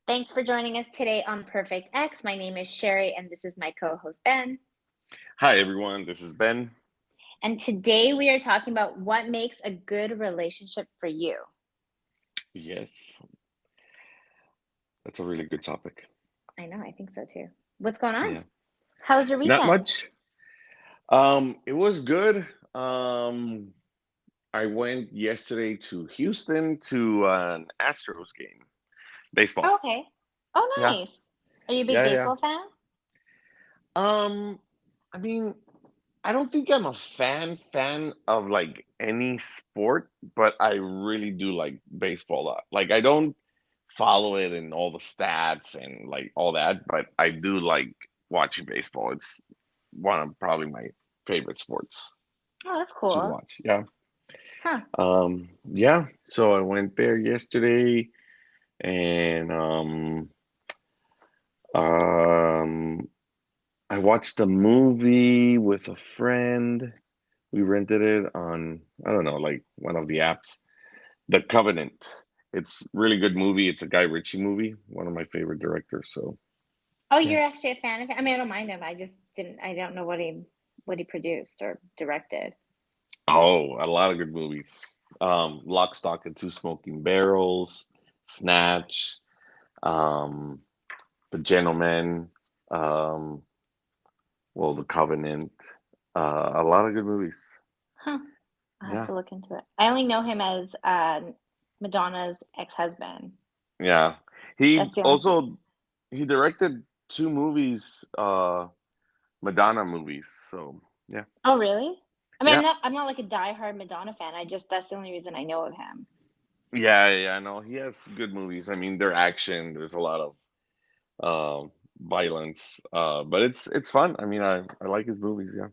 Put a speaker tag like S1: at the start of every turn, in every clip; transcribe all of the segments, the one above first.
S1: Thanks for joining us today on Perfect X. My name is Sherry, and this is my co host, Ben.
S2: Hi everyone, this is Ben.
S1: And today we are talking about what makes a good relationship for you.
S2: Yes, that's a really
S1: What's,
S2: good topic.
S1: I know, I think so too. What's going on?
S2: Yeah,
S1: How was your
S2: not
S1: weekend?
S2: much. It was good. I went yesterday to Houston to an Astros game, baseball.
S1: Oh, okay. Oh,
S2: Yeah,
S1: nice. Are you a big
S2: yeah.
S1: baseball fan?
S2: Um, I mean, I don't think I'm a fan of like any sport, but I really do like baseball a lot. Like I don't follow it and all the stats and like all that, but I do like watching baseball. It's one of probably my favorite sports
S1: Oh, that's
S2: to
S1: cool.
S2: watch. Yeah.
S1: Huh.
S2: Yeah. So I went there yesterday and um I watched a movie with a friend. We rented it on, I don't know, like one of the apps. The Covenant. It's really good movie. It's a Guy Ritchie movie, one of my favorite directors. So
S1: Oh,
S2: yeah.
S1: you're actually a fan of him? I mean, I don't mind him. I don't know what he produced or directed.
S2: Oh, a lot of good movies. Lock, Stock, and Two Smoking Barrels, Snatch, um, The Gentleman, um, well, The Covenant. A lot of good movies.
S1: Huh. I'll have
S2: Yeah,
S1: to look into it. I only know him as Madonna's ex-husband.
S2: yeah. He
S1: That's the only.
S2: also he directed two movies, Madonna movies. So yeah,
S1: Oh, really? I mean,
S2: yeah,
S1: I'm not like a diehard Madonna fan. I just that's the only reason I know of him.
S2: yeah. No, he has good movies. I mean, they're action. There's a lot of violence, but it's fun. I mean, I like his movies. Yeah.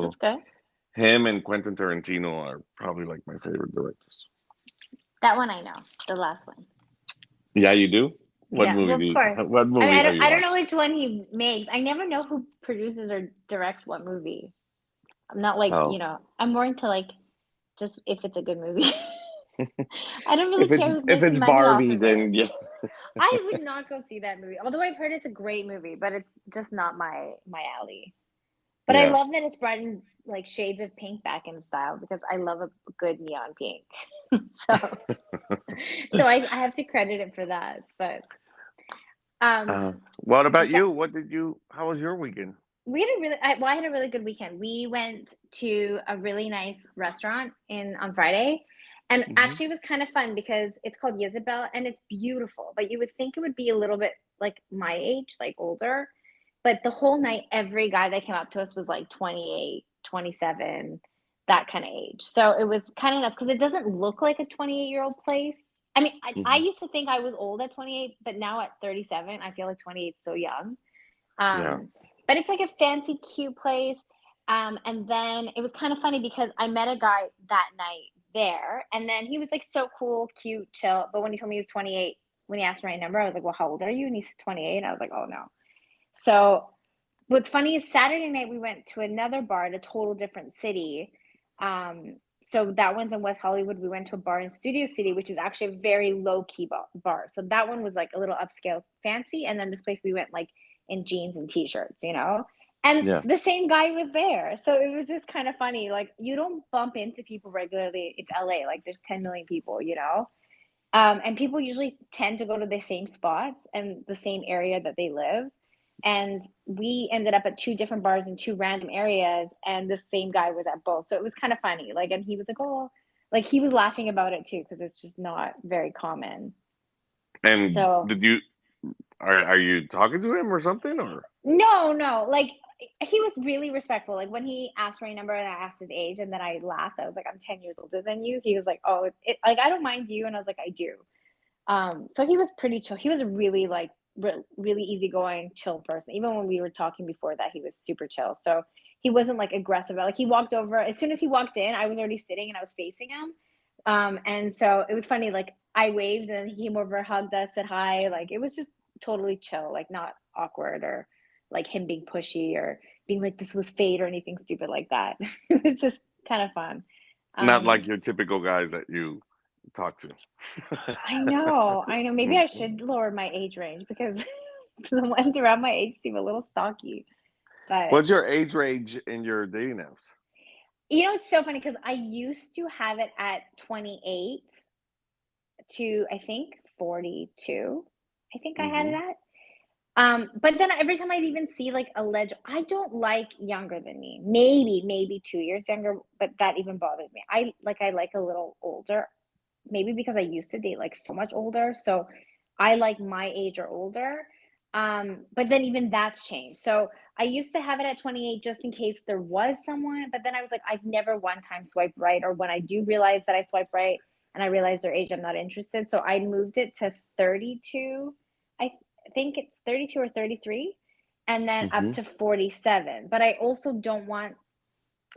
S1: That's
S2: So
S1: good.
S2: him and Quentin Tarantino are probably like my favorite directors.
S1: That one I know. The last one.
S2: Yeah, you do. What
S1: Yeah,
S2: movie
S1: well,
S2: do
S1: of
S2: you?
S1: course.
S2: What
S1: I mean,
S2: movie have you
S1: I don't know
S2: watched?
S1: which one he makes. I never know who produces or directs what movie. I'm not like,
S2: Oh,
S1: I'm more into like just if it's a good movie. I don't really
S2: if
S1: care who's
S2: it's
S1: making money off
S2: Barbie,
S1: of it.
S2: then yeah.
S1: I would not go see that movie. Although I've heard it's a great movie, but it's just not my alley. But I
S2: Yeah.
S1: love that it's brought in like shades of pink back in style because I love a good neon pink. so so I have to credit it for that. But um
S2: What about
S1: that
S2: you? What did you? How was your weekend?
S1: we had a really I had a really good weekend. We went to a really nice restaurant in on Friday. And
S2: Hmm.
S1: actually it was kind of fun because it's called Isabel and it's beautiful, but you would think it would be a little bit like my age, like older. But the whole night, every guy that came up to us was like 28, 27, that kind of age. So it was kind of nuts because it doesn't look like a 28-year-old place. I mean, I
S2: Hmm.
S1: used to think I was old at 28, but now at 37, I feel like 28 is so young.
S2: Yeah.
S1: Um, but it's like a fancy, cute place. And then it was kind of funny because I met a guy that night there, and then he was like so cool, cute, chill. But when he told me he was 28, when he asked for my number, I was like, "Well, how old are you?" And he said 28. And I was like, "Oh no." So what's funny is Saturday night we went to another bar in a total different city. So that one's in West Hollywood. We went to a bar in Studio City, which is actually a very low key bar. So that one was like a little upscale, fancy, and then this place we went like in jeans and t-shirts. And
S2: Yeah.
S1: the same guy was there, so it was just kind of funny. Like you don't bump into people regularly. It's LA, like there's 10 million people. And people usually tend to go to the same spots and the same area that they live. And we ended up at two different bars in two random areas, and the same guy was at both. So it was kind of funny. Like, and he was like, "Oh," like he was laughing about it too, because it's just not very common.
S2: And
S1: So
S2: did you? Are you talking to him or something? Or
S1: no, no, like he was really respectful. Like when he asked for a number and I asked his age, and then I laughed. I was like, "I'm 10 years older than you." He was like, "Oh, like I don't mind you," and I was like, "I do." So he was pretty chill. He was a really like really easygoing, chill person. Even when we were talking before that, he was super chill. So he wasn't like aggressive. Like he walked over as soon as he walked in, I was already sitting and I was facing him. And so it was funny. Like I waved and he came over, hugged us, said hi. Like it was just totally chill, like not awkward or like him being pushy or being like this was fate or anything stupid like that. It was just kind of fun.
S2: not like
S1: Um,
S2: your typical guys that you talk to.
S1: I know, I know. Maybe I
S2: Mhm.
S1: should lower my age range because the ones around my age seem a little stocky. But
S2: What's your age range in your dating apps?
S1: you know, it's so funny because I used to have it at 28 to I think 42. I think I had it
S2: Hmm.
S1: at. But then every time I'd even see like I don't like younger than me. Maybe 2 years younger, but that even bothers me. I like a little older, maybe because I used to date like so much older. So I like my age or older. But then even that's changed. So I used to have it at 28 just in case there was someone, but then I was like, I've never one time swiped right, or when I do realize that I swipe right and I realize their age, I'm not interested. So I moved it to 32. I think it's 32 or 33, and then up
S2: Hmm.
S1: to 47. But I also don't want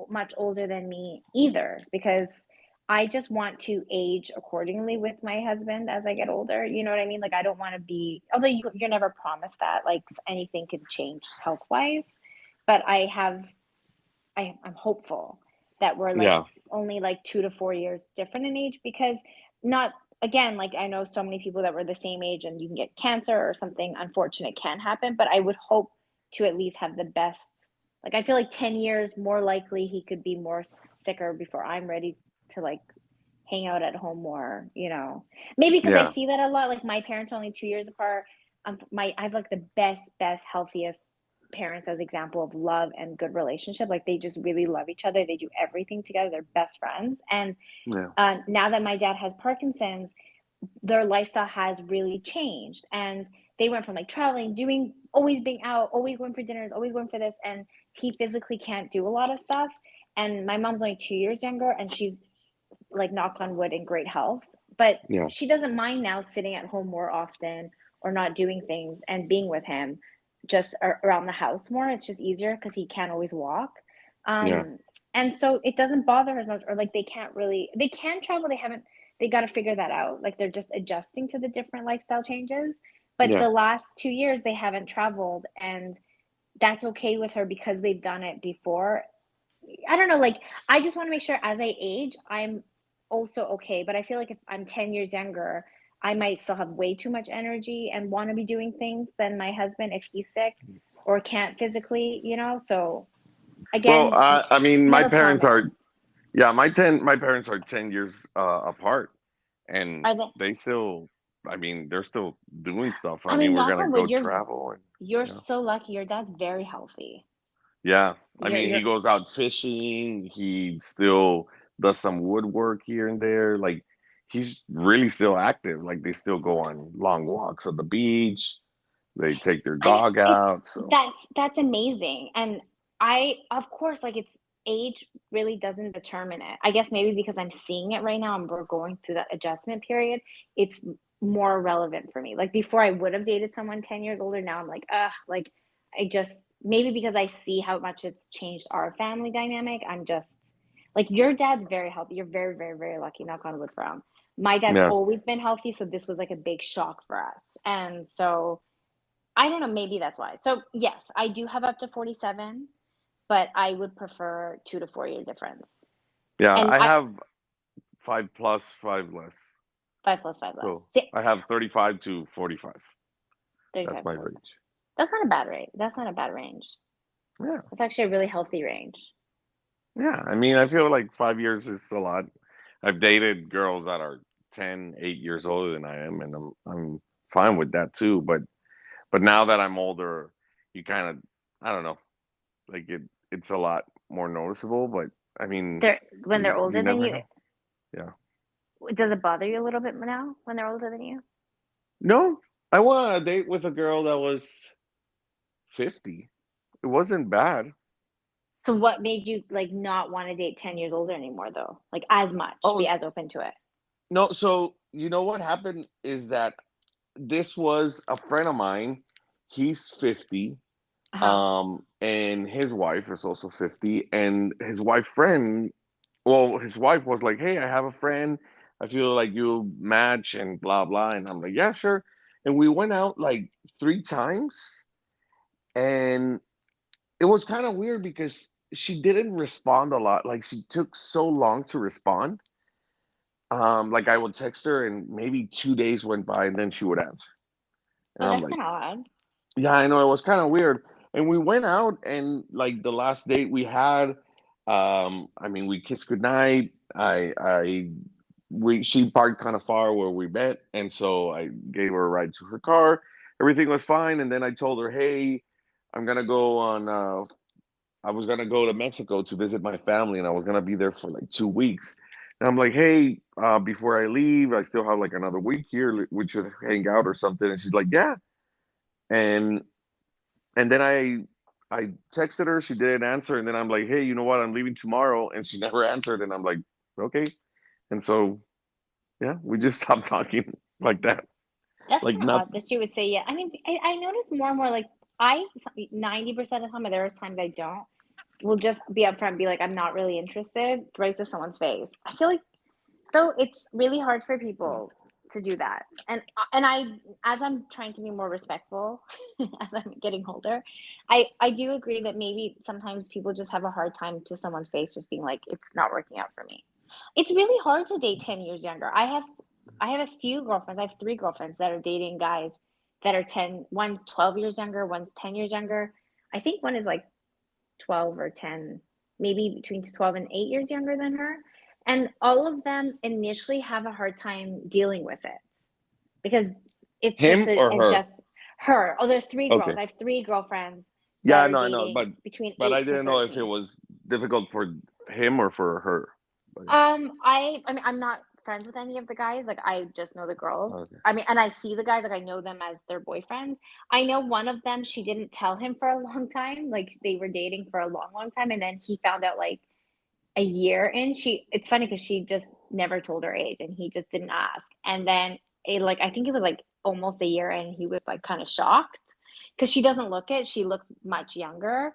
S1: much older than me either because I just want to age accordingly with my husband as I get older. You know what I mean? Like I don't want to be, although you're never promised that, like anything could change health wise. But I'm hopeful that we're like
S2: Yeah,
S1: only like 2 to 4 years different in age because not again, like I know so many people that were the same age and you can get cancer or something unfortunate can happen, but I would hope to at least have the best. Like I feel like 10 years more likely he could be more sicker before I'm ready to like hang out at home more, you know. Maybe because I
S2: yeah,
S1: see that a lot. Like my parents are only 2 years apart. I have like the best, healthiest parents as example of love and good relationship. Like they just really love each other. They do everything together. They're best friends. And
S2: yeah,
S1: now that my dad has Parkinson's, their lifestyle has really changed. And they went from like traveling, doing, always being out, always going for dinners, always going for this. And he physically can't do a lot of stuff. And my mom's only 2 years younger, and she's like knock on wood in great health, but
S2: yeah,
S1: she doesn't mind now sitting at home more often or not doing things and being with him just around the house more. It's just easier because he can't always walk.
S2: yeah,
S1: um and so it doesn't bother her as much, or like they can travel, they got to figure that out, like they're just adjusting to the different lifestyle changes. But
S2: yeah.
S1: the last 2 years they haven't traveled, and that's okay with her because they've done it before. I don't know, like I just want to make sure as I age, I'm also okay. But I feel like if I'm 10 years younger, I might still have way too much energy and want to be doing things than my husband if he's sick or can't physically, you know? So
S2: Well,
S1: again,
S2: I mean, my
S1: never
S2: parents are,
S1: promise.
S2: yeah, my parents are 10 years apart, and
S1: Are they,
S2: they still, I mean, they're still doing stuff. I
S1: I
S2: mean,
S1: mean,
S2: we're
S1: knock
S2: gonna
S1: on
S2: go
S1: wood,
S2: travel, and
S1: you're
S2: yeah,
S1: so lucky. Your dad's very healthy.
S2: yeah. I mean, he
S1: You're
S2: goes out fishing. He still does some woodwork here and there. Like, he's really still active. Like, they still go on long walks on the beach. They take their
S1: I
S2: dog
S1: it's
S2: out. So,
S1: that's amazing. And I of course like it's age really doesn't determine it. I guess maybe because I'm seeing it right now and we're going through that adjustment period, it's more relevant for me. Like before I would have dated someone 10 years older, now I'm like, ugh, like I just maybe because I see how much it's changed our family dynamic, I'm just like your dad's very healthy. You're very lucky, knock on wood for him. My dad's
S2: yeah,
S1: always been healthy, so this was like a big shock for us. And so I don't know, maybe that's why. So, yes, I do have up to 47, but I would prefer 2 to 4 year difference.
S2: yeah.
S1: And
S2: I
S1: I
S2: have 5 plus, 5 less.
S1: five plus five less.
S2: So
S1: See,
S2: I have 35 to 45. That's
S1: 35 to
S2: my
S1: 45.
S2: range.
S1: That's not a bad rate. That's not a bad range.
S2: Yeah.
S1: That's actually a really healthy range.
S2: Yeah. I mean, I feel like 5 years is a lot. I've dated girls that are 10, 8 years older than I am, and I'm fine with that too. But now that I'm older, you kind of, I don't know, like it's a lot more noticeable. But I mean,
S1: When they're
S2: you
S1: older than
S2: never
S1: you,
S2: know. Yeah.
S1: does it bother you a little bit now when they're older than you?
S2: No, I went on a date with a girl that was 50. It wasn't bad.
S1: So what made you like not want to date 10 years older anymore though? Like as much, be
S2: Oh,
S1: as open to it.
S2: no, so you know what happened is that this was a friend of mine. He's 50,
S1: Uh-huh.
S2: and his wife is also 50, and his wife friend, well, his wife was like, "Hey, I have a friend. I feel like you'll match and blah blah." And I'm like, "Yeah, sure." And we went out like 3 times, and it was kind of weird because she didn't respond a lot. Like she took so long to respond. Like I would text her and maybe 2 days went by and then she would answer. And
S1: Oh,
S2: I'm
S1: that's
S2: like,
S1: kind of odd.
S2: yeah, I know it was kind of weird. And we went out and like the last date we had, I mean, we kissed goodnight. She parked kind of far where we met, and so I gave her a ride to her car. Everything was fine, and then I told her, "Hey, I'm gonna go on. I was gonna go to Mexico to visit my family, and I was gonna be there for like 2 weeks." And I'm like, "Hey, before I leave, I still have like another week here. We should hang out or something." And she's like, "Yeah." And then I texted her, she didn't answer, and then I'm like, "Hey, you know what? I'm leaving tomorrow," and she never answered, and I'm like, "Okay." And so yeah, we just stopped talking like that.
S1: That's
S2: Like
S1: kind of
S2: not,
S1: odd that she would say yeah. I mean, I notice more and more like I 90% of the time, and there's times I don't, will just be upfront and be like, I'm not really interested, right to someone's face. I feel like though it's really hard for people to do that. And I as I'm trying to be more respectful as I'm getting older, I do agree that maybe sometimes people just have a hard time to someone's face just being like it's not working out for me. It's really hard to date 10 years younger. I have a few girlfriends. I have three girlfriends that are dating guys that are 10, one's 12 years younger, one's 10 years younger. I think one is like 12 or 10, maybe between 12 and 8 years younger than her. And all of them initially have a hard time dealing with it because it's just
S2: him or
S1: a
S2: her.
S1: just her. Oh, there's three girls.
S2: Okay.
S1: I have three girlfriends that
S2: Yeah,
S1: are
S2: I know,
S1: dating between
S2: but I
S1: 8 to
S2: didn't know if it
S1: 13.
S2: was difficult for him or for her. Like,
S1: I mean, I'm not friends with any of the guys. Like, I just know the girls.
S2: okay.
S1: I mean, and I see the guys, like, I know them as their boyfriends. I know one of them, she didn't tell him for a long time. Like, they were dating for a long, long time. And then he found out, like, a year in. It's funny because she just never told her age and he just didn't ask. And then, like, I think it was like almost a year in, he was like kind of shocked because she doesn't look it. She looks much younger.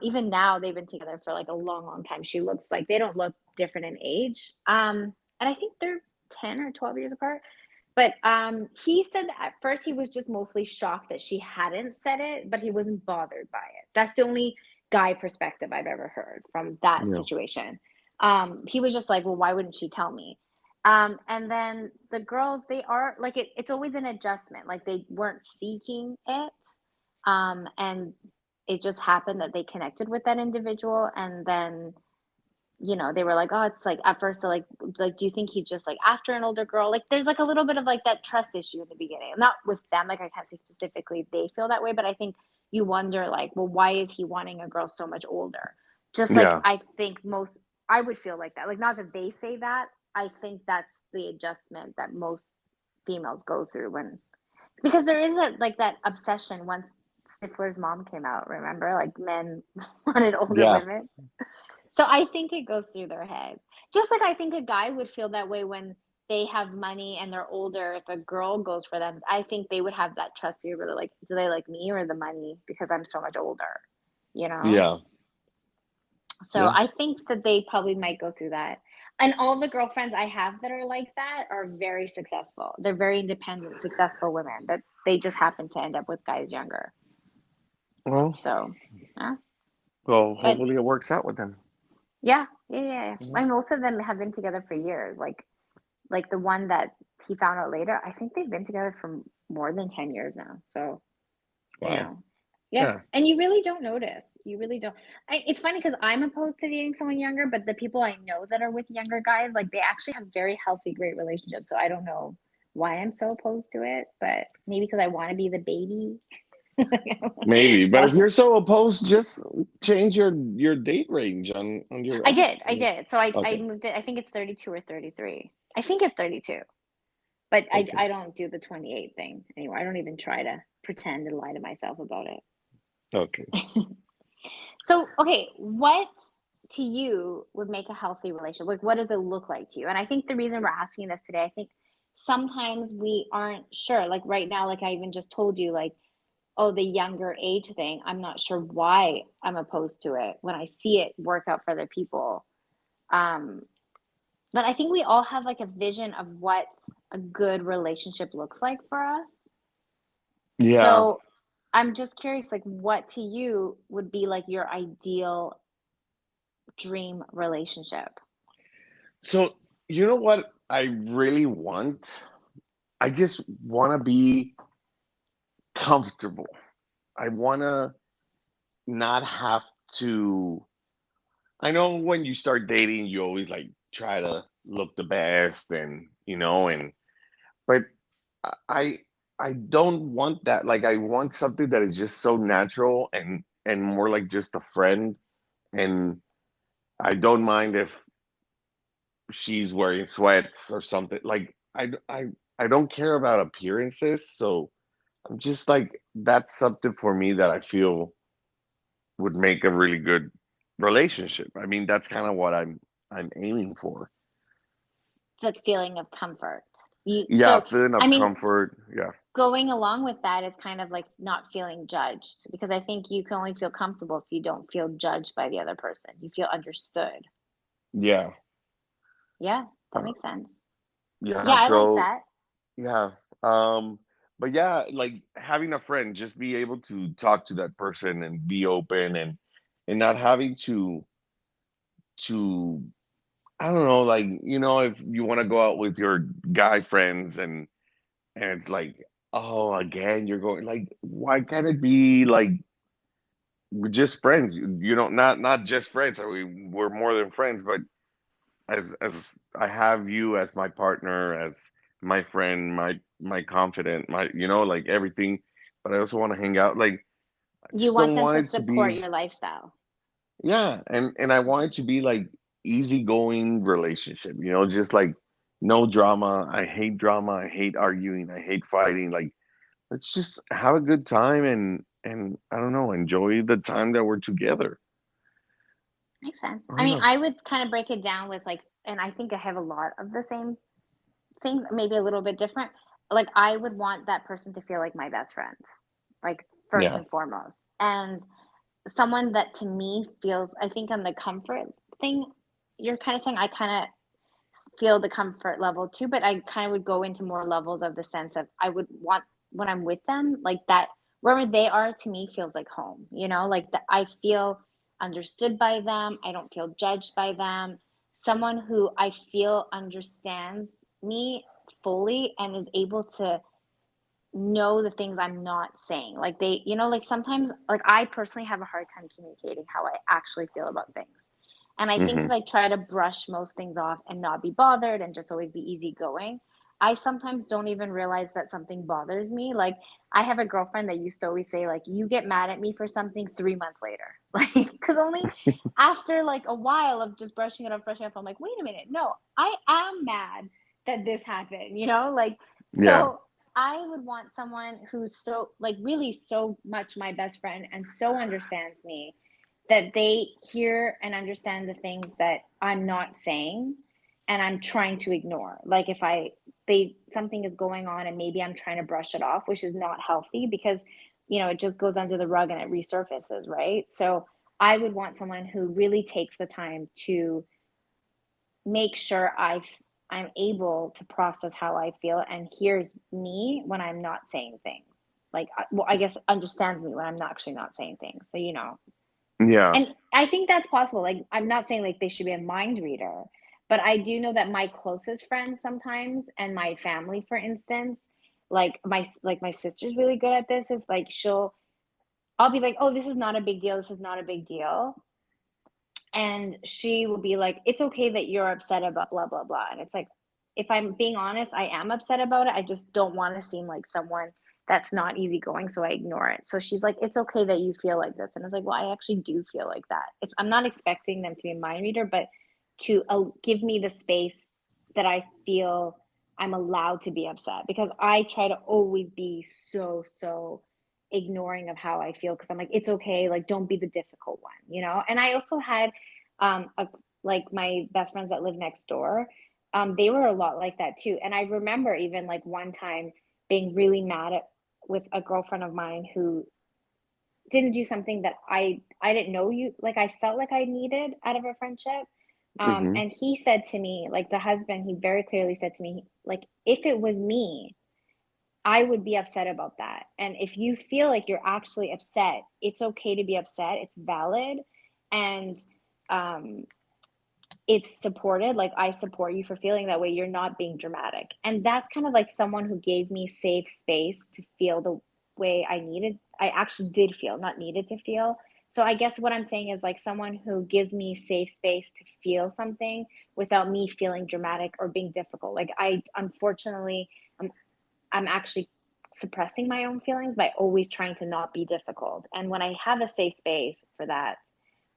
S1: Even now, they've been together for like a long, long time. She looks like they don't look different in age. And I think they're 10 or 12 years apart. But he said that at first he was just mostly shocked that she hadn't said it, but he wasn't bothered by it. That's the only guy perspective I've ever heard from that
S2: Yeah.
S1: situation. He was just like, well, why wouldn't she tell me? And then the girls, they are like, it's always an adjustment. Like they weren't seeking it. And it just happened that they connected with that individual. And then they were like, oh, it's like at first they're like, do you think he's just like after an older girl? Like there's like a little bit of like that trust issue in the beginning. Not with them, like I can't say specifically they feel that way, but I think you wonder like, well, why is he wanting a girl so much older? Just like
S2: Yeah.
S1: I think most I would feel like that. Like not that they say that. I think that's the adjustment that most females go through when because there is that like that obsession once Stifler's mom came out, remember? Like men wanted older
S2: Yeah.
S1: women. So I think it goes through their head. Just like I think a guy would feel that way when they have money and they're older. If a girl goes for them, I think they would have that trust be really like, do they like me or the money because I'm so much older, you know?
S2: Yeah.
S1: So
S2: Yeah.
S1: I think that they probably might go through that. And all the girlfriends I have that are like that are very successful. They're very independent, successful women that they just happen to end up with guys younger.
S2: Well,
S1: So, yeah.
S2: well,
S1: But
S2: hopefully it works out with them.
S1: yeah, yeah, yeah, yeah.
S2: Yeah.
S1: I mean, most of them have been together for years. Like the one that he found out later, I think they've been together for more than 10 years now. So, you
S2: Wow.
S1: know, yeah.
S2: Yeah.
S1: And you really don't notice. You really don't. It's funny because I'm opposed to dating someone younger, but the people I know that are with younger guys, like they actually have very healthy, great relationships. So I don't know why I'm so opposed to it, but maybe because I want to be the baby.
S2: Maybe, but if
S1: But
S2: you're so opposed, just change your date range on your
S1: I did.
S2: apps.
S1: I did. So I
S2: Okay.
S1: moved it. I think it's 32 or 33. I think it's 32. But I
S2: Okay.
S1: I don't do the 28 thing anymore. I don't even try to pretend and lie to myself about it.
S2: Okay.
S1: So, okay, what to you would make a healthy relationship? Like, what does it look like to you? And I think the reason we're asking this today, I think sometimes we aren't sure. Like, right now, like I even just told you, like, oh, the younger age thing, I'm not sure why I'm opposed to it when I see it work out for other people. Um, but I think we all have like a vision of what a good relationship looks like for us.
S2: Yeah.
S1: So I'm just curious, like, what to you would be like your ideal dream relationship?
S2: So you know what I really want? I just want to be comfortable. I want to not have to. I know when you start dating, you always like try to look the best, and and but I I don't want that. Like I want something that is just so natural and more like just a friend. And I don't mind if she's wearing sweats or something. Like I don't care about appearances. So I'm just like that's something for me that I feel would make a really good relationship. I mean, that's kind of what I'm aiming for.
S1: It's a feeling of comfort. You
S2: Yeah,
S1: so
S2: feeling
S1: I
S2: of
S1: mean,
S2: comfort. Yeah.
S1: going along with that is kind of like not feeling judged because I think you can only feel comfortable if you don't feel judged by the other person. You feel understood.
S2: Yeah.
S1: Yeah, that
S2: Uh,
S1: makes sense. Yeah,
S2: yeah,
S1: I like
S2: so
S1: that.
S2: yeah. But yeah, like having a friend, just be able to talk to that person and be open and not having to I don't know, like, if you want to go out with your guy friends and it's like, oh, again, you're going like, why can't it be like we're just friends? Not just friends. I mean, we're more than friends, but as I have you as my partner, as my friend, my confidant, my like everything, but I also want to hang out. Like I
S1: You
S2: just
S1: want
S2: don't
S1: them
S2: want
S1: to
S2: it to
S1: support
S2: be
S1: your lifestyle.
S2: yeah, and I want it to be like easygoing relationship, just like no drama. I hate drama. I hate arguing. I hate fighting. Like let's just have a good time and I don't know, enjoy the time that we're together.
S1: Makes sense.
S2: I
S1: I
S2: don't
S1: mean,
S2: know.
S1: I would kind of break it down with like, and I think I have a lot of the same things, maybe a little bit different. Like, I would want that person to feel like my best friend, like, first
S2: Yeah.
S1: and foremost. And someone that to me feels, I think on the comfort thing, you're kind of saying, I kind of feel the comfort level too, but I kind of would go into more levels of the sense of I would want when I'm with them, like that, wherever they are to me feels like home, like that I feel understood by them. I don't feel judged by them. Someone who I feel understands me fully and is able to know the things I'm not saying. Like like sometimes, like I personally have a hard time communicating how I actually feel about things. And I think
S2: Hmm.
S1: because I try to brush most things off and not be bothered and just always be easygoing, I sometimes don't even realize that something bothers me. Like I have a girlfriend that used to always say, like, you get mad at me for something 3 months later. Like, because only after like a while of just brushing it off, I'm like, wait a minute, no, I am mad that this happened, like
S2: Yeah.
S1: so I would want someone who's so, like, really so much my best friend and so understands me that they hear and understand the things that I'm not saying and I'm trying to ignore. Like if they something is going on and maybe I'm trying to brush it off, which is not healthy because it just goes under the rug and it resurfaces, right? So I would want someone who really takes the time to make sure I'm able to process how I feel and hears me when I'm not saying things. Like, well, I guess understands me when I'm not actually not saying things. So,
S2: Yeah.
S1: and I think that's possible. Like, I'm not saying like they should be a mind reader, but I do know that my closest friends sometimes and my family, for instance, like my sister's really good at this. Is like I'll be like, oh, this is not a big deal. This is not a big deal, and she will be like, it's okay that you're upset about blah blah blah, and it's like, if I'm being honest, I am upset about it. I just don't want to seem like someone that's not easygoing, so I ignore it. So she's like, it's okay that you feel like this, and it's like, well, I actually do feel like that. I'm not expecting them to be a mind reader, but to give me the space that I feel I'm allowed to be upset, because I try to always be so ignoring of how I feel, because I'm like, it's okay, like don't be the difficult one. And I also had a, like my best friends that live next door, they were a lot like that too. And I remember even like one time being really mad at with a girlfriend of mine who didn't do something that I didn't know you like I felt like I needed out of a friendship.
S2: Hmm.
S1: And he said to me, like the husband, he very clearly said to me, like, if it was me, I would be upset about that. And if you feel like you're actually upset, it's okay to be upset. It's valid. And um, it's supported, like, I support you for feeling that way, you're not being dramatic. And that's kind of like someone who gave me safe space to feel the way I actually did feel, not needed to feel. So I guess what I'm saying is like someone who gives me safe space to feel something without me feeling dramatic or being difficult. Like I unfortunately I'm I'm actually suppressing my own feelings by always trying to not be difficult. And when I have a safe space for that,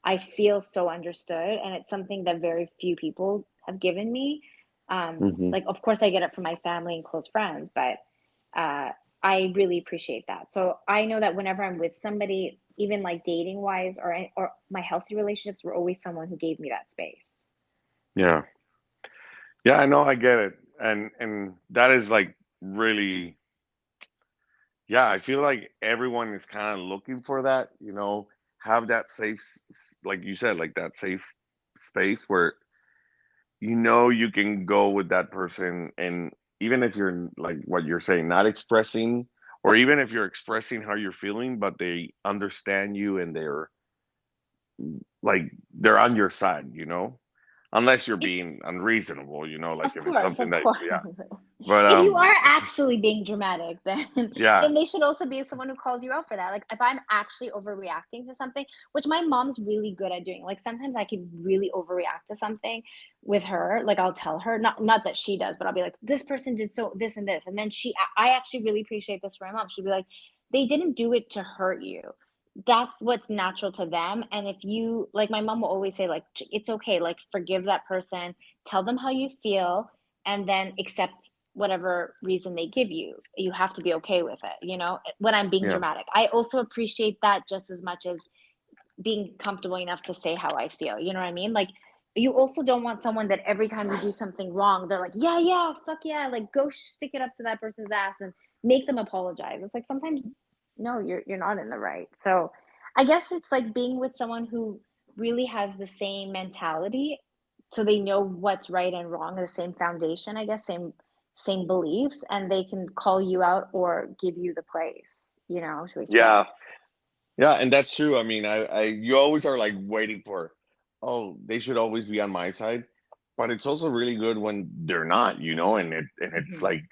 S1: I feel so understood, and it's something that very few people have given me.
S2: Hmm.
S1: Like, of course, I get it from my family and close friends, but uh, I really appreciate that. So I know that whenever I'm with somebody, even like dating wise or my healthy relationships, were always someone who gave me that space.
S2: Yeah. Yeah, I know, I get it. And that is like really, yeah, I feel like everyone is kind of looking for that, have that safe like you said, like that safe space where you can go with that person, and even if you're like what you're saying, not expressing, or even if you're expressing how you're feeling, but they understand you and they're on your side. Unless you're
S1: It,
S2: being unreasonable, like
S1: of
S2: if it's
S1: course,
S2: something
S1: of
S2: that,
S1: course.
S2: yeah. But
S1: If you are actually being dramatic, then
S2: yeah.
S1: they should also be someone who calls you out for that. Like if I'm actually overreacting to something, which my mom's really good at doing. Like sometimes I could really overreact to something with her. Like I'll tell her, not that she does, but I'll be like, this person did so this and this, and then I actually really appreciate this for my mom. She'll be like, they didn't do it to hurt you. That's what's natural to them. And if you like, my mom will always say like, it's okay, like forgive that person, tell them how you feel, and then accept whatever reason they give you. You have to be okay with it, when I'm being
S2: Yeah.
S1: dramatic. I also appreciate that just as much as being comfortable enough to say how I feel. You know what I mean? Like, you also don't want someone that every time you do something wrong, they're like, yeah, yeah, fuck yeah, like go stick it up to that person's ass and make them apologize. It's like sometimes, no, you're not in the right. So I guess it's like being with someone who really has the same mentality, so they know what's right and wrong, the same foundation, I guess, same beliefs, and they can call you out or give you the place, to
S2: Yeah.
S1: express.
S2: Yeah, and that's true. I mean, you always are like waiting for, oh, they should always be on my side, but it's also really good when they're not, and it's
S1: Mhm.
S2: like,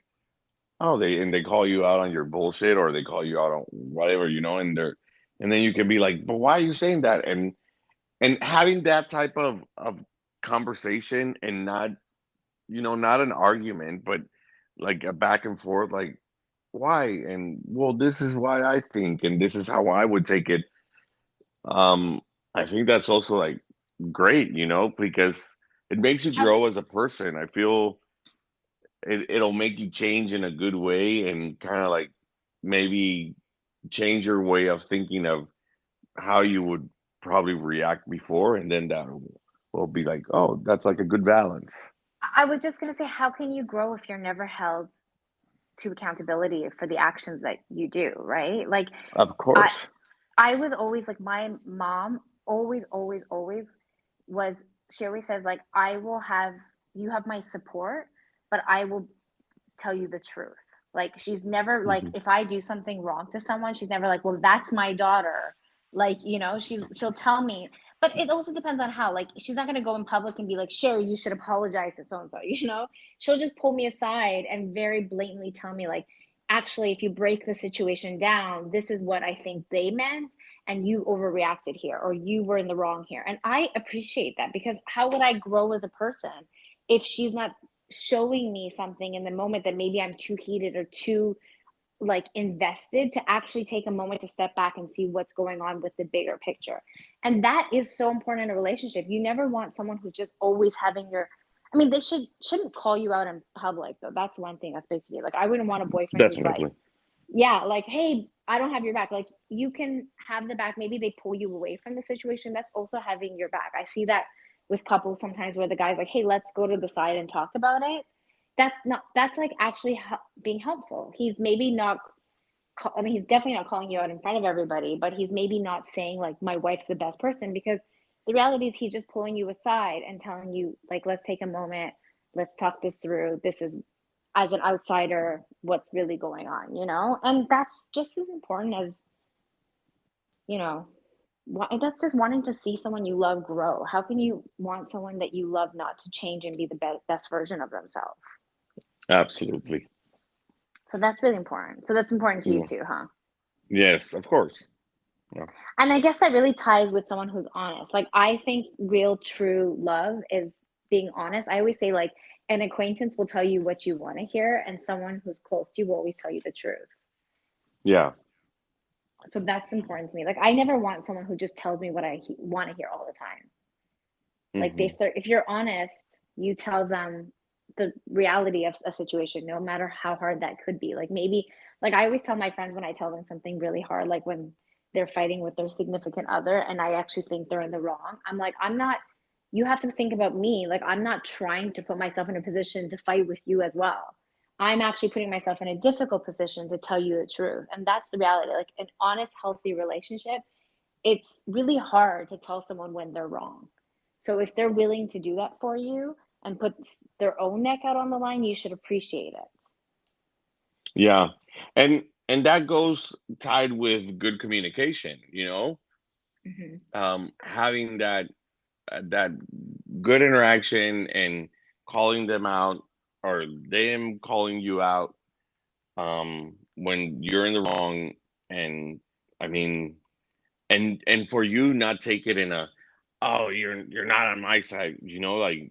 S2: oh, they call you out on your bullshit, or they call you out on whatever, and then you can be like, but why are you saying that? And having that type of conversation, and not an argument, but like a back and forth, like why? And well, this is why I think, and this is how I would take it. um, I think that's also like great, because it makes you
S1: How
S2: grow as a person. I feel it'll make you change in a good way, and kind of like maybe change your way of thinking of how you would probably react before, and then that will be like, oh, that's like a good balance.
S1: I was just gonna say, how can you grow if you're never held to accountability for the actions that you do, right? Like,
S2: Of
S1: I
S2: course.
S1: I was always like my mom always, always, always was. She always says like, I will have you have my support, but I will tell you the truth. Like she's never like
S2: Hmm.
S1: if I do something wrong to someone, she's never like, well, that's my daughter. Like, she'll tell me. But it also depends on how. Like she's not gonna go in public and be like, Sherry, you should apologize to so and so. She'll just pull me aside and very blatantly tell me like, actually, if you break the situation down, this is what I think they meant, and you overreacted here, or you were in the wrong here. And I appreciate that, because how would I grow as a person if she's not showing me something in the moment that maybe I'm too heated or too like invested to actually take a moment to step back and see what's going on with the bigger picture. And that is so important in a relationship. You never want someone who's just always having your I mean, they shouldn't call you out in public though. That's one thing that's basically like I wouldn't want a boyfriend who's like,
S2: Definitely.
S1: yeah, like, hey, I don't have your back. Like you can have the back. Maybe they pull you away from the situation. That's also having your back. I see that with couples sometimes where the guy's like, hey, let's go to the side and talk about it. That's like actually being helpful. He's maybe not, I mean, he's definitely not calling you out in front of everybody, but he's maybe not saying like my wife's the best person, because the reality is he's just pulling you aside and telling you like, let's take a moment, let's talk this through. This is, as an outsider, what's really going on, and that's just as important as, you know That's just wanting to see someone you love grow. How can you want someone that you love not to change and be the best version of themselves?
S2: Absolutely.
S1: So that's really important. So that's important to you
S2: Yeah.
S1: too, huh?
S2: Yes, of course. Yeah.
S1: And I guess that really ties with someone who's honest. Like, I think real, true love is being honest. I always say, like, an acquaintance will tell you what you want to hear, and someone who's close to you will always tell you the truth.
S2: Yeah.
S1: So that's important to me. Like, I never want someone who just tells me what I want to hear all the time. Like,
S2: Hmm.
S1: if you're honest, you tell them the reality of a situation, no matter how hard that could be. Like, maybe, like, I always tell my friends when I tell them something really hard, like when they're fighting with their significant other and I actually think they're in the wrong, I'm like, I'm not, you have to think about me. Like, I'm not trying to put myself in a position to fight with you as well. I'm actually putting myself in a difficult position to tell you the truth. And that's the reality. Like, an honest, healthy relationship, it's really hard to tell someone when they're wrong. So if they're willing to do that for you and put their own neck out on the line, you should appreciate it.
S2: Yeah. And that goes tied with good communication,
S1: Hmm.
S2: having that good interaction and calling them out or them calling you out when you're in the wrong. And I mean, and for you not take it in a, oh, you're not on my side, like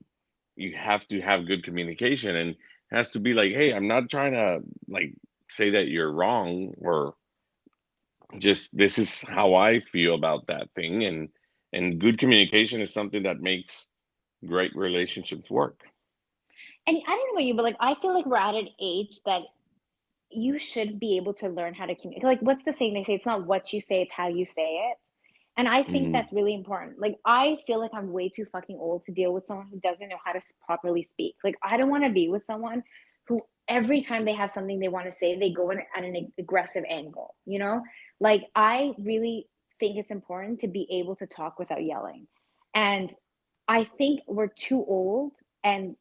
S2: you have to have good communication, and it has to be like, hey, I'm not trying to like say that you're wrong, or just this is how I feel about that thing. And good communication is something that makes great relationships work.
S1: And I don't know about you, but like I feel like we're at an age that you should be able to learn how to communicate. Like, what's the saying? They say it's not what you say, it's how you say it. And I think
S2: Hmm.
S1: that's really important. Like, I feel like I'm way too fucking old to deal with someone who doesn't know how to properly speak. Like, I don't want to be with someone who every time they have something they want to say, they go in at an aggressive angle, you know? Like, I really think it's important to be able to talk without yelling. And I think we're too old, and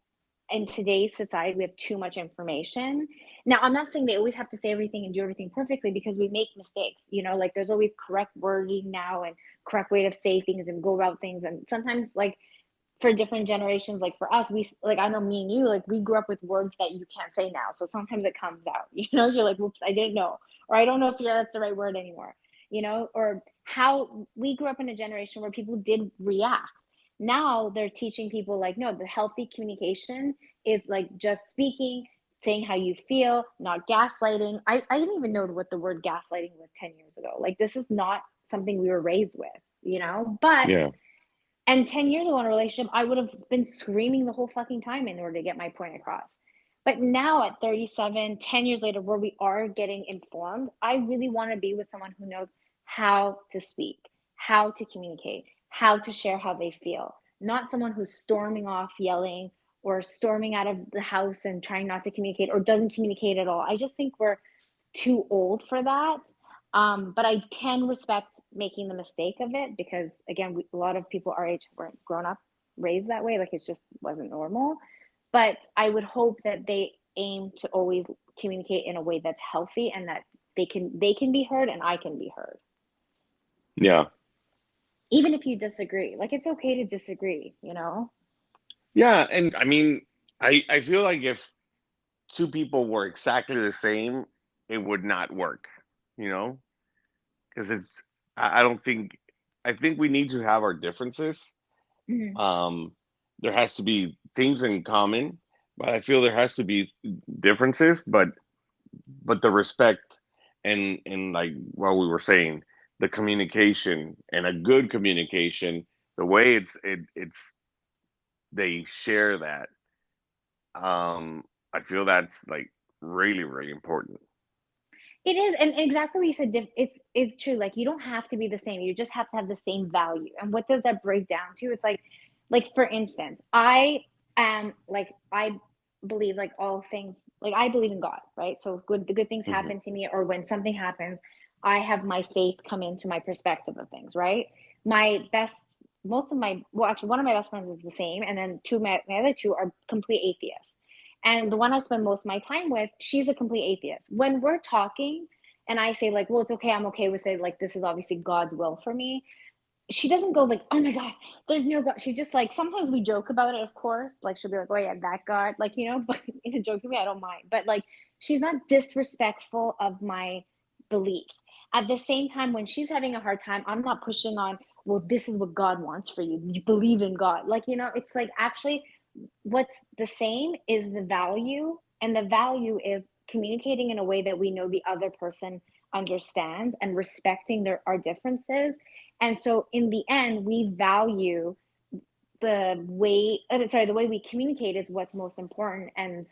S1: in today's society we have too much information. Now, I'm not saying they always have to say everything and do everything perfectly, because we make mistakes, you know, like there's always correct wording now and correct way to say things and go about things. And sometimes, like, for different generations, like for us, we, like, I know me and you, like, we grew up with words that you can't say now. So sometimes it comes out, you know, you're like, whoops, I didn't know. Or I don't know if yeah, that's the right word anymore, you know, or how we grew up in a generation where people did react. Now they're teaching people, like, no, the healthy communication is like just speaking, saying how you feel, not gaslighting. I didn't even know what the word gaslighting was 10 years ago. Like, this is not something we were raised with, you know? But,
S2: Yeah.
S1: and 10 years ago in a relationship, I would have been screaming the whole fucking time in order to get my point across. But now at 37, 10 years later, where we are getting informed, I really want to be with someone who knows how to speak, how to communicate, how to share how they feel. Not someone who's storming off, yelling, or storming out of the house and trying not to communicate or doesn't communicate at all. I just think we're too old for that. But I can respect making the mistake of it, because again, a lot of people our age weren't grown up, raised that way. Like, it just wasn't normal. But I would hope that they aim to always communicate in a way that's healthy, and that they can be heard and I can be heard.
S2: Yeah.
S1: Even if you disagree, like, it's okay to disagree, you know?
S2: Yeah. And I mean, I feel like if two people were exactly the same, it would not work, you know? Because I don't think, I think we need to have our differences.
S1: Mhm.
S2: Um, there has to be things in common, but I feel there has to be differences, but the respect and like what we were saying, the communication and a good communication, the way it's they share that, I feel that's like really, really important.
S1: It is, and exactly what you said. It's true. Like, you don't have to be the same. You just have to have the same value. And what does that break down to? It's like for instance, I am like I believe like all things. Like, I believe in God, right? So the good things
S2: Hmm.
S1: happen to me, or when something happens, I have my faith come into my perspective of things, right? My best, most of my, well, actually, one of my best friends is the same, and then my other two are complete atheists. And the one I spend most of my time with, she's a complete atheist. When we're talking and I say, like, well, it's okay, I'm okay with it, like, this is obviously God's will for me, she doesn't go like, oh my God, there's no God. She just like, sometimes we joke about it, of course. Like she'll be like, oh yeah, that God, like, but in a joking way, I don't mind. But like, she's not disrespectful of my beliefs. At the same time, when she's having a hard time, I'm not pushing on, well, this is what God wants for you. You believe in God. Like, it's like actually what's the same is the value, and the value is communicating in a way that we know the other person understands and respecting our differences. And so in the end, we value the way we communicate is what's most important, and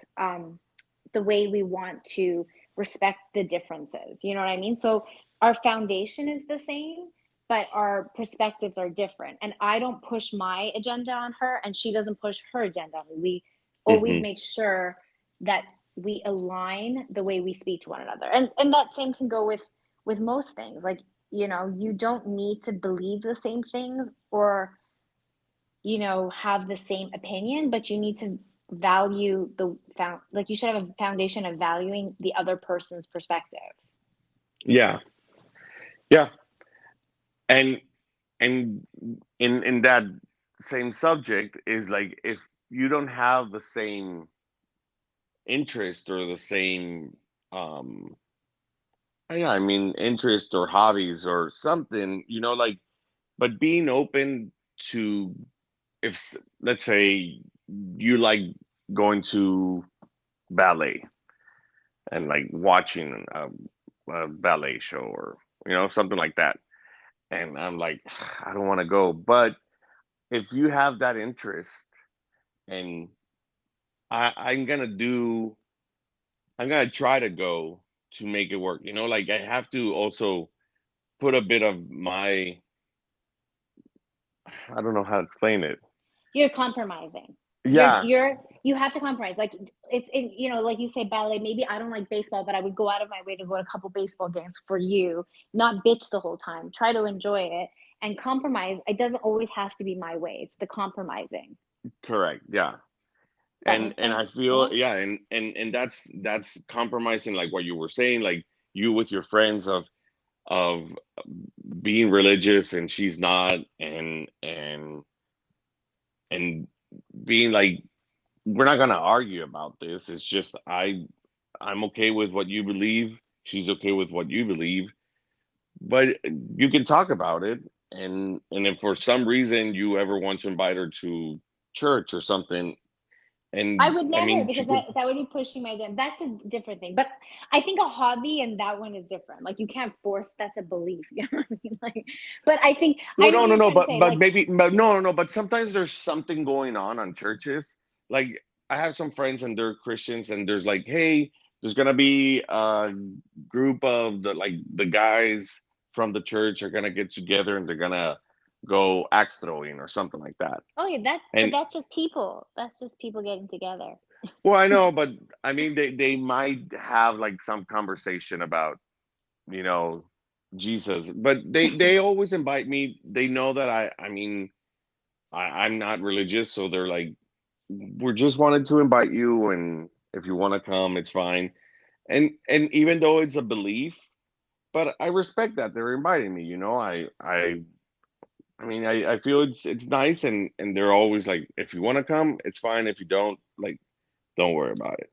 S1: the way we want to respect the differences. You know what I mean? So our foundation is the same, but our perspectives are different. And I don't push my agenda on her, and she doesn't push her agenda on me. We always
S2: Hmm.
S1: make sure that we align the way we speak to one another. And that same can go with most things. Like, you don't need to believe the same things or have the same opinion, but you need to value like you should have a foundation of valuing the other person's perspective.
S2: Yeah, yeah, and and in that same subject is like if you don't have the same interest or the same um yeah, I mean interest or hobbies or something, like but being open to let's say you like going to ballet and like watching a ballet show or something like that, and I'm like I don't want to go, but if you have that interest and I'm gonna try to go to make it work, like I have to also put a bit of my, I don't know how to explain it.
S1: You're compromising.
S2: Yeah,
S1: You have to compromise. Like it's in, like you say ballet, maybe I don't like baseball, but I would go out of my way to go to a couple baseball games for you, not bitch the whole time. Try to enjoy it and compromise. It doesn't always have to be my way. It's the compromising.
S2: correct. Yeah.
S1: That
S2: and
S1: makes
S2: and
S1: sense.
S2: I feel,
S1: Yeah.
S2: yeah, and that's compromising, like what you were saying, like you with your friends of being religious and she's not, and being like we're not gonna argue about this. It's just I'm okay with what you believe. She's okay with what you believe, but you can talk about it. And if for some reason you ever want to invite her to church or something,
S1: I
S2: and
S1: would
S2: I
S1: never,
S2: mean she
S1: because
S2: could.
S1: that would be pushing my agenda. That's a different thing. But I think a hobby and that one is different. Like you can't force, that's a belief. You know what I mean? Like, but I think I
S2: Well,
S1: know
S2: no,
S1: what
S2: no,
S1: you're
S2: no,
S1: trying to
S2: but
S1: say.
S2: but
S1: Like,
S2: maybe, but no, no, no. But sometimes there's something going on churches. Like I have some friends and they're Christians, and there's like, hey, there's gonna be a group of the guys from the church are gonna get together and they're gonna go axe throwing or something like that.
S1: oh yeah, but
S2: And
S1: that's just people. That's just people getting together.
S2: well, I know, but I mean, they might have like some conversation about you know Jesus, but they always invite me. They know that I mean I'm not religious, so they're like, we're just wanted to invite you, and if you want to come, it's fine. And even though it's a belief, but I respect that they're inviting me. I mean, I feel it's nice, and they're always like, if you want to come, it's fine. If you don't, like, don't worry about it.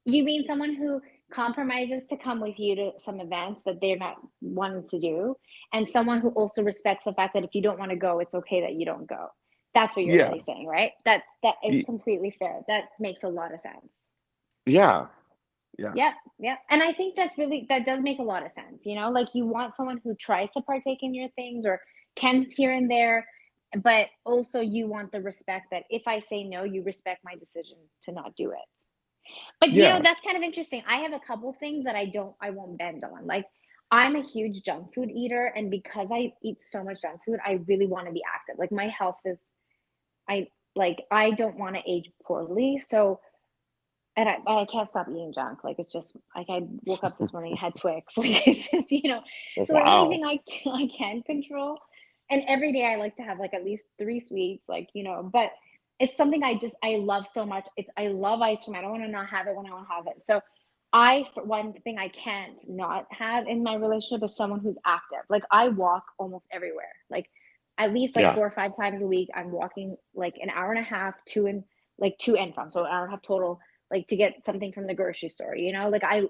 S1: You mean someone who compromises to come with you to some events that they're not wanting to do, and someone who also respects the fact that if you don't want to go, it's okay that you don't go. That's what you're
S2: Yeah,
S1: really saying, right? That is
S2: y-
S1: completely fair. That makes a lot of sense.
S2: yeah, yeah,
S1: Yeah, yeah. And I think that does make a lot of sense. Like you want someone who tries to partake in your things or can here and there, but also you want the respect that if I say no, you respect my decision to not do it. But
S2: yeah.
S1: that's kind of interesting. I have a couple things that I won't bend on. Like I'm a huge junk food eater, and because I eat so much junk food, I really want to be active. Like my health is I I don't want to age poorly. So and I can't stop eating junk. Like it's just like I woke up this morning, I had Twix. Like it's just, so the only
S2: Wow.
S1: thing I can control. And every day I like to have like at least three sweets, like, but it's something I love so much. I love ice cream. I don't want to not have it when I want to have it. So for one thing I can't not have in my relationship is someone who's active. Like I walk almost everywhere. Like at least like
S2: Yeah.
S1: 4 or 5 times a week, I'm walking like an hour and a half to and from. So an hour and a half total, like to get something from the grocery store, Like I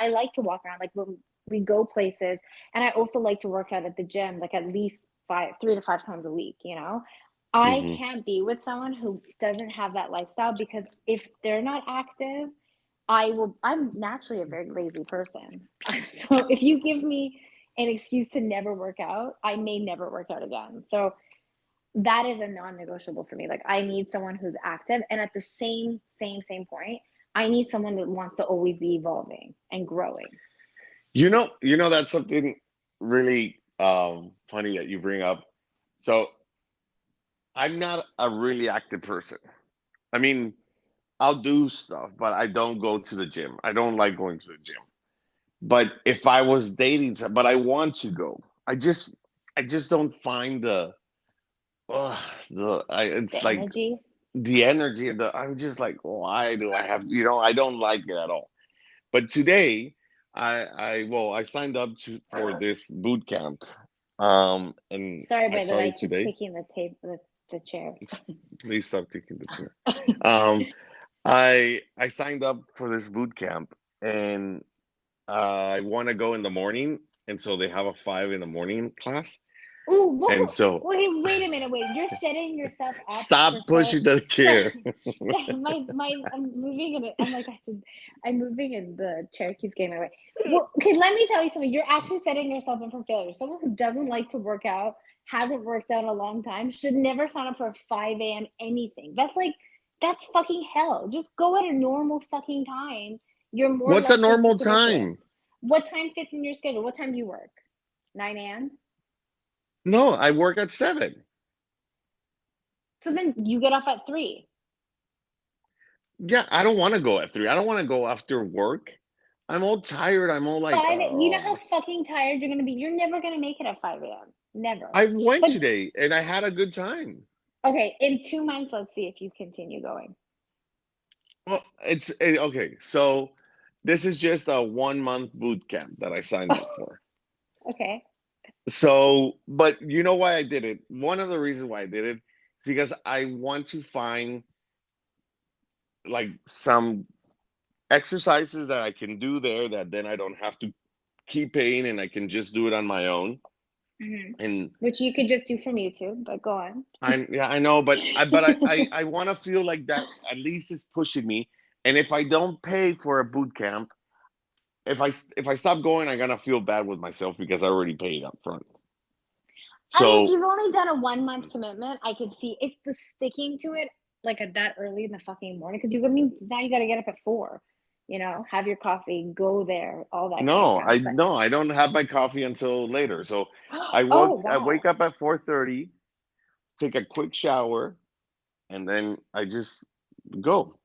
S1: like to walk around like when we go places, and I also like to work out at the gym, like at least 3 to 5 times a week. I
S2: Hmm.
S1: can't be with someone who doesn't have that lifestyle because if they're not active, I'm naturally a very lazy person. So if you give me an excuse to never work out, I may never work out again. So that is a non-negotiable for me. Like I need someone who's active, and at the same point, I need someone that wants to always be evolving and growing.
S2: That's something really funny that you bring up. So I'm not a really active person. I mean, I'll do stuff, but I don't go to the gym. I don't like going to the gym. But if I was dating but I want to go. I just don't find uh,
S1: The
S2: it's like
S1: energy.
S2: the energy. I'm just like, why do I have? I don't like it at all. But today, I signed up for this boot camp, and
S1: Sorry,
S2: I
S1: by the way, I
S2: started
S1: keep
S2: today.
S1: kicking the chair.
S2: Please stop kicking the chair. Um, I signed up for this boot camp, and I want to go in the morning, and so they have a 5 in the morning class,
S1: Oh,
S2: and so
S1: okay, wait a minute, wait. You're setting yourself up
S2: stop
S1: for
S2: pushing the
S1: so,
S2: chair.
S1: I'm moving and I'm like, I'm moving and the chair keeps getting my way. Well, okay, let me tell you something. You're actually setting yourself up for failure. Someone who doesn't like to work out, hasn't worked out in a long time, should never sign up for a 5 a.m. anything. That's fucking hell. Just go at a normal fucking time. You're more
S2: What's a
S1: likely to
S2: normal
S1: finish it.
S2: time?
S1: What time fits in your schedule? What time do you work? 9 a.m.?
S2: No, I work at 7.
S1: So then you get off at 3.
S2: Yeah, I don't want to go at 3. I don't want to go after work. I'm all tired. I'm all like,
S1: You know how
S2: oh.
S1: fucking tired you're gonna be. You're never gonna make it at 5 a.m. Never.
S2: I went
S1: But
S2: today and I had a good time.
S1: okay, in 2 months, let's see if you continue going.
S2: Well, okay. So this is just a 1 month boot camp that I signed up for.
S1: Okay.
S2: So, but you know why I did it? One of the reasons why I did it is because I want to find like some exercises that I can do there that then I don't have to keep paying and I can just do it on my own.
S1: Hmm.
S2: And
S1: Which you could just do from YouTube, but go on.
S2: yeah, I know, but I want to feel like that at least it's pushing me. And if I don't pay for a boot camp, if I stop going, I'm gonna feel bad with myself because I already paid up front.
S1: I mean, if
S2: So
S1: you've only done a 1 month commitment, I could see it's the sticking to it like at that early in the fucking morning because you I mean now you got to get up at 4. Have your coffee, go there, all that kind of
S2: no,
S1: crap. But
S2: I don't have my coffee until later. So
S1: oh
S2: I
S1: wow,
S2: wake up at 4:30, take a quick shower, and then I just go.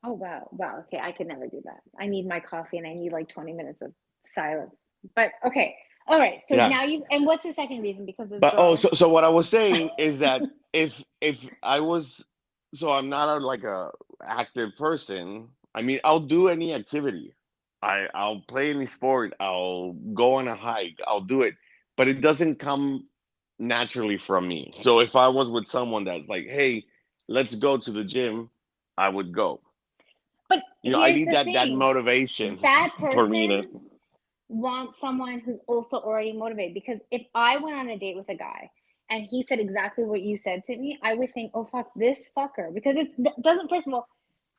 S1: oh wow, wow. Okay, I could never do that. I need my coffee and I need like 20 minutes of silence. But okay, all right. So
S2: Yeah.
S1: now you and what's the second reason? Because this
S2: But oh,
S1: girl.
S2: so what I was saying is that if I was so I'm not like a active person. I mean, I'll do any activity. I'll play any sport. I'll go on a hike. I'll do it, but it doesn't come naturally from me. So if I was with someone that's like, "Hey, let's go to the gym," I would go.
S1: But
S2: I
S1: here's
S2: need
S1: the
S2: that
S1: thing:
S2: motivation
S1: that
S2: for me to.
S1: person want someone who's also already motivated. Because if I went on a date with a guy and he said exactly what you said to me, I would think, oh, fuck this fucker. Because it doesn't, first of all,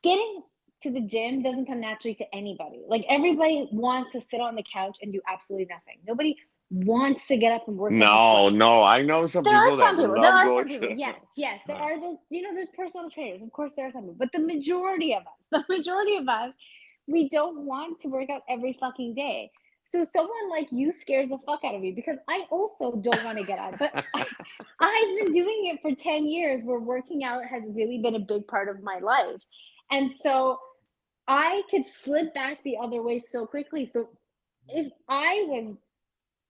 S1: getting to the gym doesn't come naturally to anybody. Like everybody wants to sit on the couch and do absolutely nothing. Nobody wants to get up and work out and
S2: No,
S1: sweat.
S2: no. I know some
S1: There are
S2: people that
S1: some people. There
S2: love
S1: are
S2: going
S1: some people.
S2: to.
S1: Yes, yes. There are those, there's personal trainers. Of course, there are some people. But the majority of us, the majority of us, we don't want to work out every fucking day. So someone like you scares the fuck out of me because I also don't want to get up. But I've been doing it for 10 years where working out has really been a big part of my life. And so I could slip back the other way so quickly. So if I was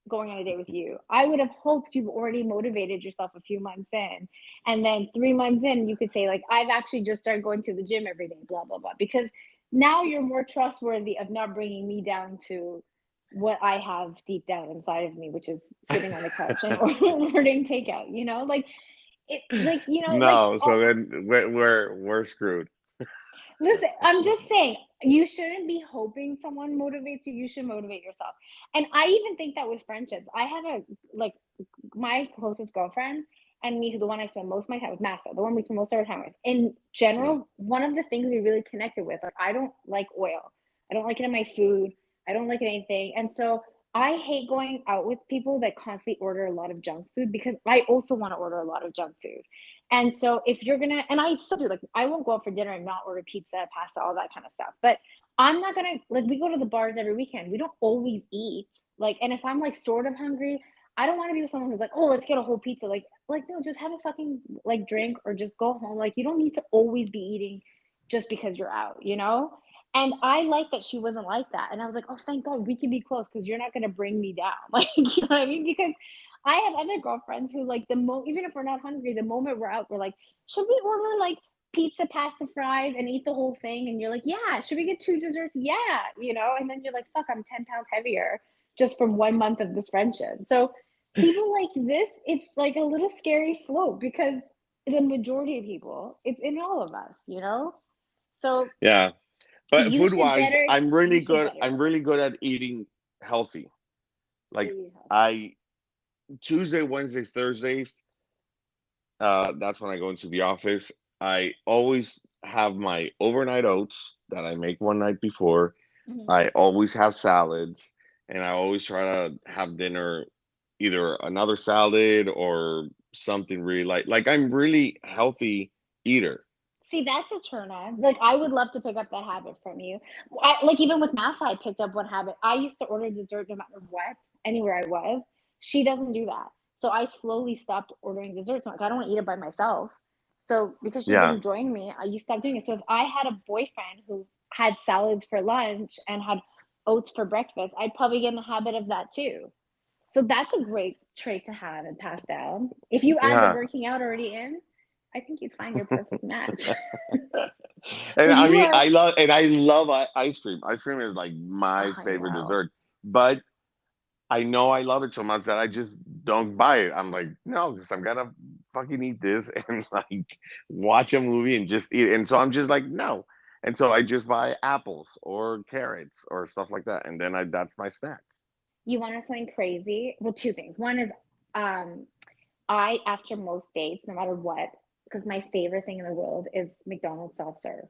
S1: going on a date with you, I would have hoped you've already motivated yourself a few months in. And then 3 months in, you could say, like, I've actually just started going to the gym every day, blah, blah, blah. Because now you're more trustworthy of not bringing me down to what I have deep down inside of me, which is sitting on the couch and ordering takeout, like it,
S2: No, so then we're screwed.
S1: listen, I'm just saying, you shouldn't be hoping someone motivates you. You should motivate yourself. And I even think that with friendships, I have like, my closest girlfriend and me, the one I spend most of my time with, Massa, the one we spend most of our time with. In
S2: Mm.
S1: general, one of the things we really connected with, like, I don't like oil. I don't like it in my food. I don't like it in anything. And so I hate going out with people that constantly order a lot of junk food because I also want to order a lot of junk food. And so if you're gonna, and I still do, like, I won't go out for dinner and not order pizza, pasta, all that kind of stuff. But I'm not gonna, like, we go to the bars every weekend. We don't always eat. Like, and if I'm like sort of hungry, I don't want to be with someone who's like, oh, let's get a whole pizza. Like no, just have a fucking like drink or just go home. Like you don't need to always be eating just because you're out. And I like that she wasn't like that. And I was like, oh, thank God we can be close because you're not gonna bring me down. Like, you know what I mean? Because I have other girlfriends who like even if we're not hungry, the moment we're out, we're like, should we order like pizza, pasta, fries, and eat the whole thing? And you're like, yeah. Should we get two desserts? Yeah. And then you're like, fuck, I'm 10 pounds heavier just from 1 month of this friendship. So people like this, it's like a little scary slope because the majority of people, it's in all of us. So
S2: Yeah, but
S1: you
S2: food
S1: should
S2: wise,
S1: better, you should better
S2: I'm
S1: yourself.
S2: really good at eating healthy. Like
S1: Eat healthy.
S2: I Tuesday, Wednesday, Thursdays, that's when I go into the office. I always have my overnight oats that I make one night before.
S1: Mhm.
S2: I always have salads, and I always try to have dinner either another salad or something really light. Like I'm really healthy eater.
S1: See, that's a turn on. Like, I would love to pick up that habit from you. Like, even with Massa, I picked up one habit. I used to order dessert no matter what, anywhere I was. She doesn't do that. So I slowly stopped ordering desserts. I'm like, I don't want to eat it by myself. So because she
S2: Yeah,
S1: didn't join me, you stopped doing it. So if I had a boyfriend who had salads for lunch and had oats for breakfast, I'd probably get in the habit of that too. So that's a great trait to have and pass down. If you add the
S2: yeah.
S1: working out already in, I think you'd find your perfect match.
S2: And
S1: But
S2: I
S1: you
S2: mean,
S1: are,
S2: I love ice cream. Ice cream is like
S1: oh,
S2: my
S1: I
S2: favorite
S1: know.
S2: dessert. But I know I love it so much that I just don't buy it. I'm like, no, because I'm gonna fucking eat this and like watch a movie and just eat it. And so I'm just like, no. And so I just buy apples or carrots or stuff like that. And then I that's my snack.
S1: You want to know something crazy? Well, two things. One is, um, I, after most dates, no matter what, because my favorite thing in the world is McDonald's self serve.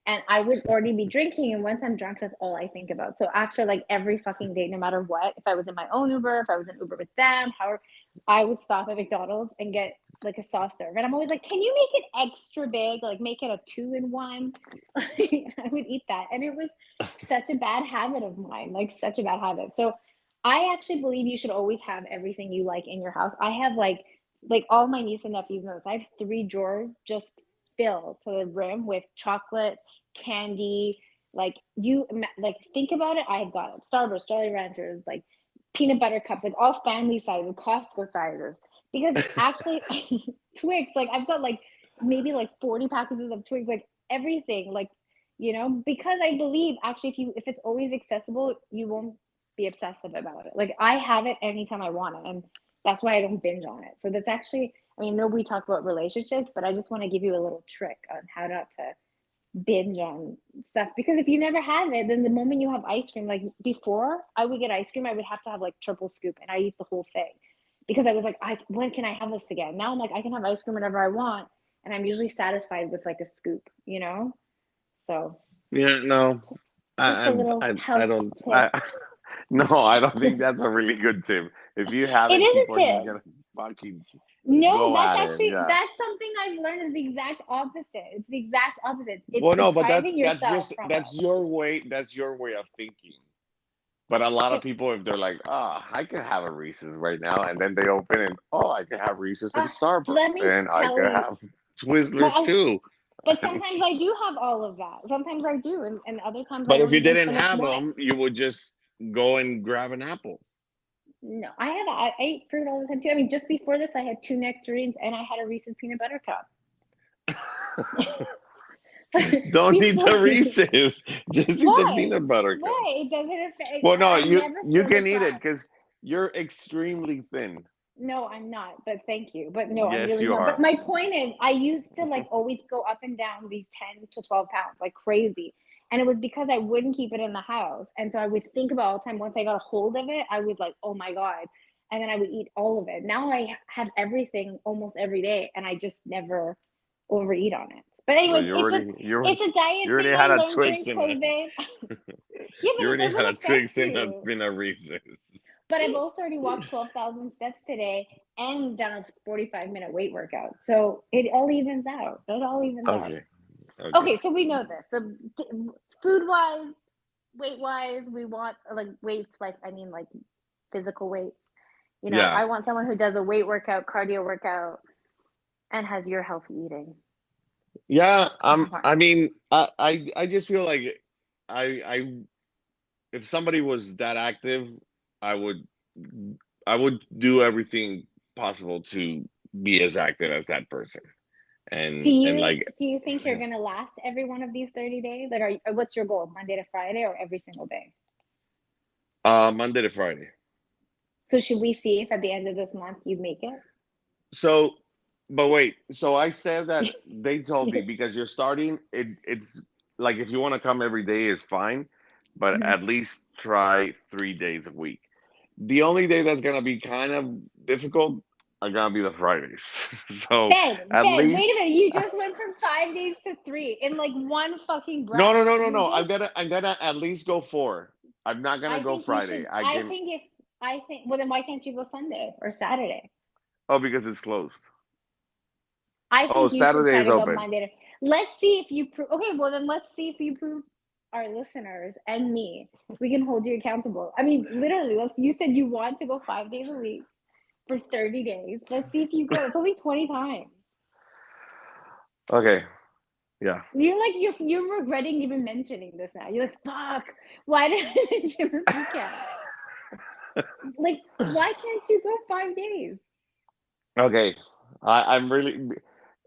S1: And I would already be drinking, and once I'm drunk, that's all I think about. So after like every fucking date, no matter what, if I was in my own Uber, if I was in Uber with them, however, I would stop at McDonald's and get like a soft serve. And I'm always like, can you make it extra big? Like make it a 2-in-1. I would eat that. And it was such a bad habit of mine, like such a bad habit. So I actually believe you should always have everything you like in your house. I have like all my niece and nephews knows. I have 3 drawers just filled to the rim with chocolate, candy. Like you, like think about it. I have got it. Starburst, Jolly Ranchers, like peanut butter cups, like all family sizes, Costco sizes. Because actually, Twix, like I've got like maybe like 40 packages of Twix, like everything, like because I believe actually if it's always accessible, you won't be obsessive about it. Like I have it anytime I want it, and that's why I don't binge on it. So that's actually, I mean, nobody talk about relationships, but I just want to give you a little trick on how not to binge on stuff. Because if you never have it, then the moment you have ice cream, like before I would get ice cream, I would have to have like triple scoop and I eat the whole thing because I was like, when can I have this again? Now I'm like, I can have ice cream whenever I want, and I'm usually satisfied with like a scoop. So
S2: Yeah, no.
S1: just just a little
S2: I
S1: health
S2: don't
S1: tip.
S2: no, I don't think that's a really good tip. If you have
S1: It
S2: it,
S1: is
S2: people
S1: a
S2: are just
S1: tip.
S2: gonna fucking
S1: No,
S2: go
S1: that's
S2: at it.
S1: actually
S2: Yeah.
S1: that's something I've learned is the exact opposite. It's the exact opposite. It's
S2: Well, no, but
S1: depriving yourself from
S2: that's
S1: it.
S2: your way. That's your way of thinking. But a lot of
S1: Okay,
S2: people, if they're like, "Ah, I could have a Reese's right now," and then they open and, "Oh, I could have Reese's and
S1: let
S2: Starburst,
S1: me
S2: and I
S1: tell
S2: could
S1: you.
S2: have
S1: Well,
S2: Twizzlers too."
S1: but sometimes I do have all of that. Sometimes I do, and other times I
S2: But if
S1: don't
S2: you
S1: even
S2: didn't
S1: finish
S2: have
S1: one.
S2: them, you would just go and grab an apple.
S1: No, I ate fruit all the time too. I mean, just before this, I had 2 nectarines and I had a Reese's peanut butter cup.
S2: Don't eat
S1: before.
S2: the Reese's. Just eat the
S1: Why?
S2: peanut butter cup.
S1: Why? It doesn't affect.
S2: Well, no,
S1: I never
S2: you
S1: feel the
S2: can eat it
S1: crust.
S2: because you're extremely thin.
S1: No, I'm not, but thank you. But no, I'm
S2: Yes,
S1: really
S2: you
S1: not. But
S2: are.
S1: my point is, I used to like always go up and down these 10 to 12 pounds like crazy. And it was because I wouldn't keep it in the house. And so I would think about all the time. Once I got a hold of it, I was like, oh my God. And then I would eat all of it. Now I have everything almost every day and I just never overeat on it. But
S2: Well,
S1: anyways, it's a
S2: you
S1: diet
S2: already
S1: thing
S2: had
S1: I
S2: a
S1: learned
S2: Twix
S1: during
S2: in it.
S1: COVID. Yeah, but
S2: You
S1: it
S2: already
S1: doesn't
S2: had a
S1: affect
S2: Twix in a
S1: you.
S2: Reese's.
S1: But I've also already walked 12,000 steps today and done a 45-minute weight workout. So it all evens out. It all evens out.
S2: Okay, okay.
S1: Okay, so we know this. So food wise, weight wise, we want like weights, like I mean like physical weights. You know,
S2: Yeah,
S1: I want someone who does a weight workout, cardio workout, and has your healthy eating.
S2: yeah.
S1: It's important.
S2: I mean, I just feel like I if somebody was that active, I would I would do everything possible to be as active as that person. And like
S1: Do you think you're
S2: yeah.
S1: gonna last every one of these 30 days? Like, what's your goal? Monday to Friday or every single day?
S2: Monday to Friday.
S1: So should we see if at the end of this month you make it?
S2: So, but wait. So I said that they told me because you're starting. It's like if you want to come every day is fine, but
S1: Mhm.
S2: at least try 3 days a week. The only day that's gonna be kind of difficult are gonna be the Fridays. So at
S1: Ben, wait a
S2: least
S1: minute. You just went from 5 days to three in like one fucking
S2: no,
S1: breath.
S2: no, no, no,
S1: You
S2: no.
S1: just,
S2: I'm gonna at least go 4. I'm not gonna
S1: I
S2: go
S1: think you
S2: Friday.
S1: should,
S2: I can.
S1: well, then why can't you go Sunday or Saturday?
S2: Oh, because it's closed.
S1: I
S2: Oh,
S1: think you should
S2: Saturday
S1: try
S2: is
S1: to go
S2: open.
S1: Monday to, let's see if you prove, okay, well, then let's see if you prove our listeners and me, we can hold you accountable. I mean, literally, you said you want to go 5 days a week for 30 days. Let's see if you go. It's only 20 times.
S2: Okay. Yeah.
S1: You're like you're regretting even mentioning this now. You're like, fuck, why did I mention this weekend? Like, why can't you go 5 days?
S2: Okay. I'm really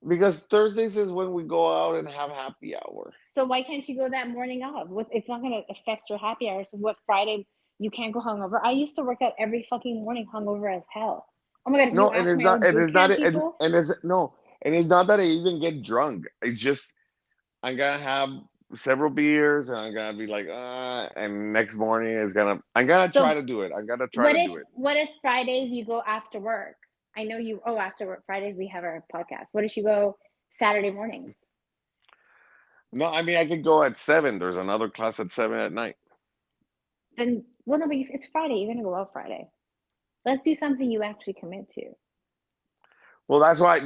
S2: because Thursdays is when we go out and have happy hour.
S1: So why can't you go that morning of? What, it's not gonna affect your happy hour. So what, Friday you can't go hungover? I used to work out every fucking morning hungover as hell. Oh my god, if you
S2: No, and
S1: ask
S2: it's
S1: my
S2: not
S1: old
S2: and
S1: boot
S2: it's not
S1: camp people,
S2: and it's no, and it's not that I even get drunk. It's just I'm gonna have several beers and I'm gonna be like, and next morning is gonna I'm gonna try
S1: so
S2: to do it. I'm gonna try to do it.
S1: what if Fridays you go after work? I know you, oh, after work Fridays we have our podcast. What if you go Saturday mornings?
S2: No, I mean I could go at 7. There's another class at 7 at night.
S1: Then, well, no, but it's Friday. You're gonna go out Friday. Let's do something you actually commit to.
S2: Well, that's why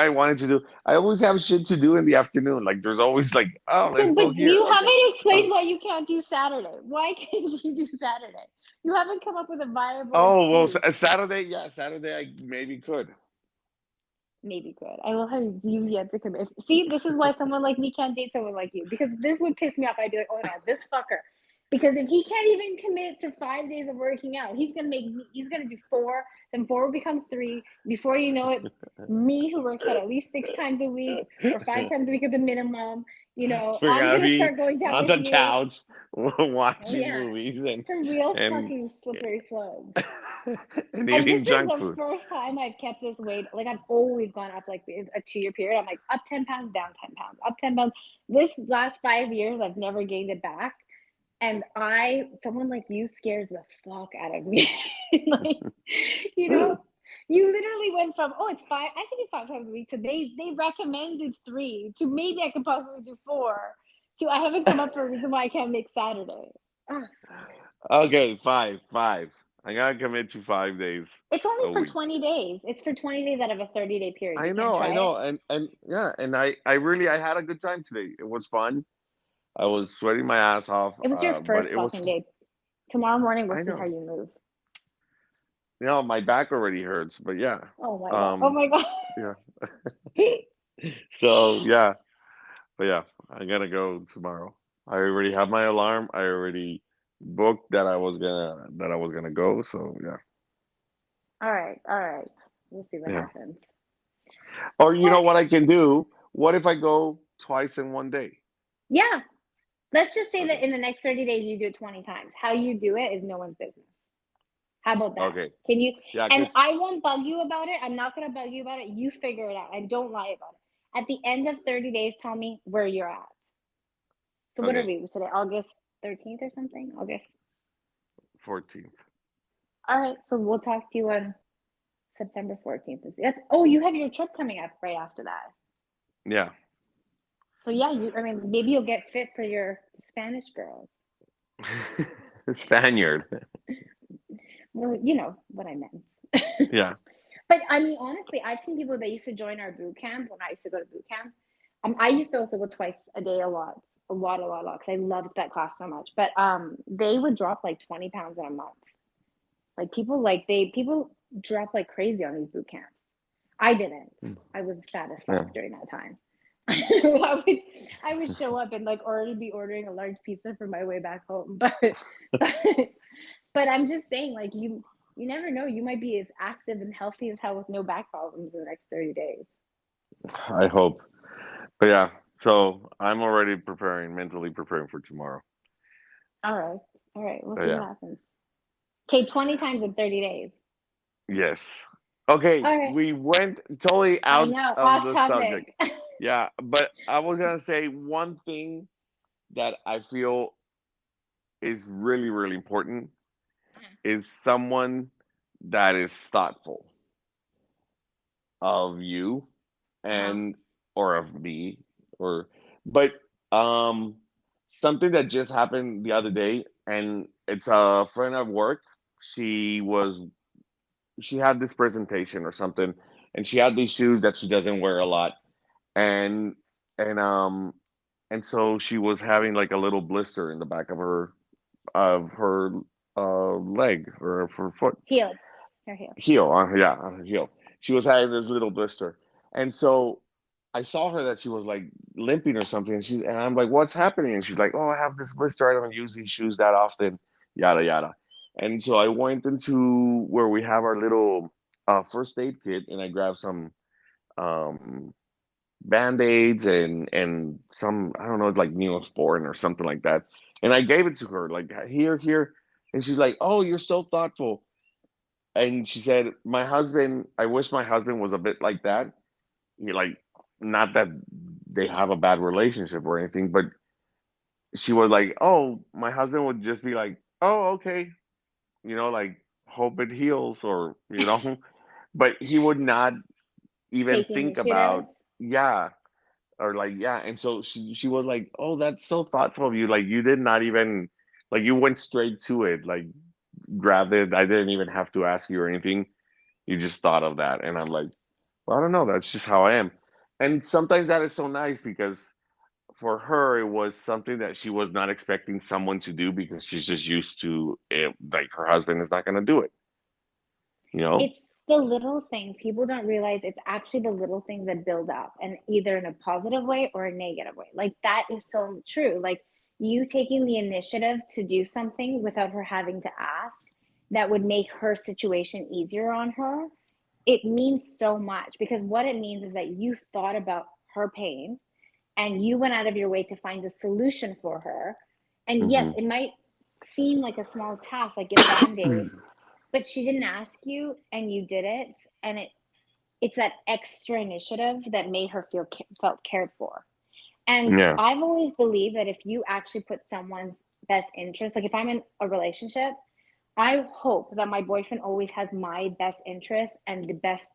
S2: I wanted to do. I always have shit to do in the afternoon. Like there's always like, oh, let's
S1: So, but
S2: go here.
S1: you
S2: Okay.
S1: haven't explained
S2: Oh,
S1: why you can't do Saturday. Why can't you do Saturday? You haven't come up with a viable
S2: oh well,
S1: excuse.
S2: Saturday. Yeah, Saturday. I maybe could.
S1: Maybe good. I love how you yet to commit. See, this is why someone like me can't date someone like you, because this would piss me off. I'd be like, oh no, this fucker. Because if he can't even commit to 5 days of working out, he's gonna do four, then four will become three. Before you know it, me who works out at least 6 times a week or 5 times a week at the minimum,
S2: We're
S1: I'm
S2: gonna
S1: gonna
S2: be
S1: start going down
S2: on
S1: with
S2: the
S1: you.
S2: couch
S1: Oh
S2: watching
S1: yeah.
S2: movies
S1: It's a real
S2: and
S1: fucking slippery slope.
S2: and
S1: And this
S2: eating
S1: is
S2: junk
S1: the
S2: food.
S1: first time I've kept this weight. Like, I've always gone up like a 2 year period. I'm like up 10 pounds, down 10 pounds, up 10 pounds. This last 5 years, I've never gained it back. And someone like you scares the fuck out of me. Like, you know, you literally went from, oh, it's five, I think it's 5 times a week, to they recommended three, to maybe I could possibly do four, to I haven't come up for a reason why I can't make Saturday. Oh, fuck.
S2: Okay, five. I gotta commit to 5 days
S1: It's only
S2: a
S1: for
S2: week.
S1: 20 days. It's for 20 days out of a 30-day period. You can't
S2: I
S1: try it.
S2: know, and yeah, and I really I had a good time today. It was fun. I was sweating my ass off,
S1: It was your
S2: but
S1: first
S2: it was
S1: fucking day. Tomorrow morning, we'll
S2: I
S1: see how
S2: know.
S1: you move.
S2: You know, my back already hurts, but yeah.
S1: Oh my God. Oh
S2: Um,
S1: my God.
S2: yeah. So yeah, but yeah, I gotta go tomorrow. I already have my alarm. I already booked that I was gonna go. So yeah,
S1: All right. All right. We'll see what
S2: yeah.
S1: happens.
S2: Or you know
S1: Well,
S2: what I can do? What if I go twice in one day?
S1: Yeah. Let's just say
S2: Okay.
S1: that in the next 30 days you do it 20 times. How you do it is no one's business. How about that?
S2: Okay.
S1: Can you?
S2: Yeah,
S1: And
S2: because
S1: I won't bug you about it. I'm not going to bug you about it. You figure it out and don't lie about it. At the end of 30 days, tell me where you're at. So what are
S2: okay,
S1: we today? August 13th or something? August.
S2: 14th.
S1: All right. So we'll talk to you on September 14th. That's, oh, you have your trip coming up right after that.
S2: Yeah.
S1: So yeah, I mean, maybe you'll get fit for your Spanish girls.
S2: Spaniard.
S1: Well, you know what I meant.
S2: Yeah.
S1: But I mean, honestly, I've seen people that used to join our boot camp when I used to go to boot camp. I used to also go twice a day, a lot, because I loved that class so much. But they would drop like 20 pounds in a month. People drop like crazy on these boot camps. I didn't. I was fat as fuck
S2: Yeah.
S1: during that time. I would show up and like already be ordering a large pizza for my way back home. But but I'm just saying, like you never know. You might be as active and healthy as hell with no back problems in the next 30 days.
S2: I hope. But yeah, so I'm already preparing, mentally preparing for tomorrow.
S1: All right. All right. We'll
S2: But
S1: see what
S2: yeah.
S1: happens. Okay, 20 times in 30 days.
S2: Yes. Okay,
S1: All right.
S2: we went totally
S1: I
S2: out
S1: know,
S2: of
S1: off
S2: the subject.
S1: topic.
S2: Yeah, but I was gonna say one thing that I feel is really, really important is someone that is thoughtful of you
S1: Uh-huh.
S2: and or of me or but um something that just happened the other day, and it's a friend at work. She was she had this presentation or something, and she had these shoes that she doesn't wear a lot, and and um and so she was having like a little blister in the back of her leg or of her foot
S1: Healed. You're healed.
S2: heel on her heel. She was having this little blister, and so I saw her that she was like limping or something. And I'm like, "What's happening?" And she's like, "Oh, I have this blister. I don't use these shoes that often." Yada yada. And so I went into where we have our little first aid kit, and I grabbed some um, band aids and some, I don't know, like Neosporin or something like that. And I gave it to her, like, here, here. And she's like, "Oh, you're so thoughtful." And she said, "My husband, I wish my husband was a bit like that." He like, not that they have a bad relationship or anything, but she was like, "Oh, my husband would just be like, oh, okay, like hope it heals, or but he would not even
S1: Take the
S2: think
S1: initiative.
S2: about, yeah, or like, yeah." And so she was like, "Oh, that's so thoughtful of you. Like you did not even, like, you went straight to it, like grabbed it. I didn't even have to ask you or anything. You just thought of that." And I'm like, "Well, I don't know. That's just how I am." And sometimes that is so nice because for her, it was something that she was not expecting someone to do because she's just used to it. Like her husband is not going to do it, you know?
S1: It's the little things. People don't realize it's actually the little things that build up, and either in a positive way or a negative way. Like that is so true. Like you taking the initiative to do something without her having to ask, that would make her situation easier on her. It means so much, because what it means is that you thought about her pain and you went out of your way to find a solution for her. And yes,
S2: Hmm.
S1: it might seem like a small task, like a band-aid, but she didn't ask you and you did it, and it's that extra initiative that made her felt cared for. And
S2: Yeah.
S1: I've always believed that if you actually put someone's best interest, like if I'm in a relationship, I hope that my boyfriend always has my best interest and the best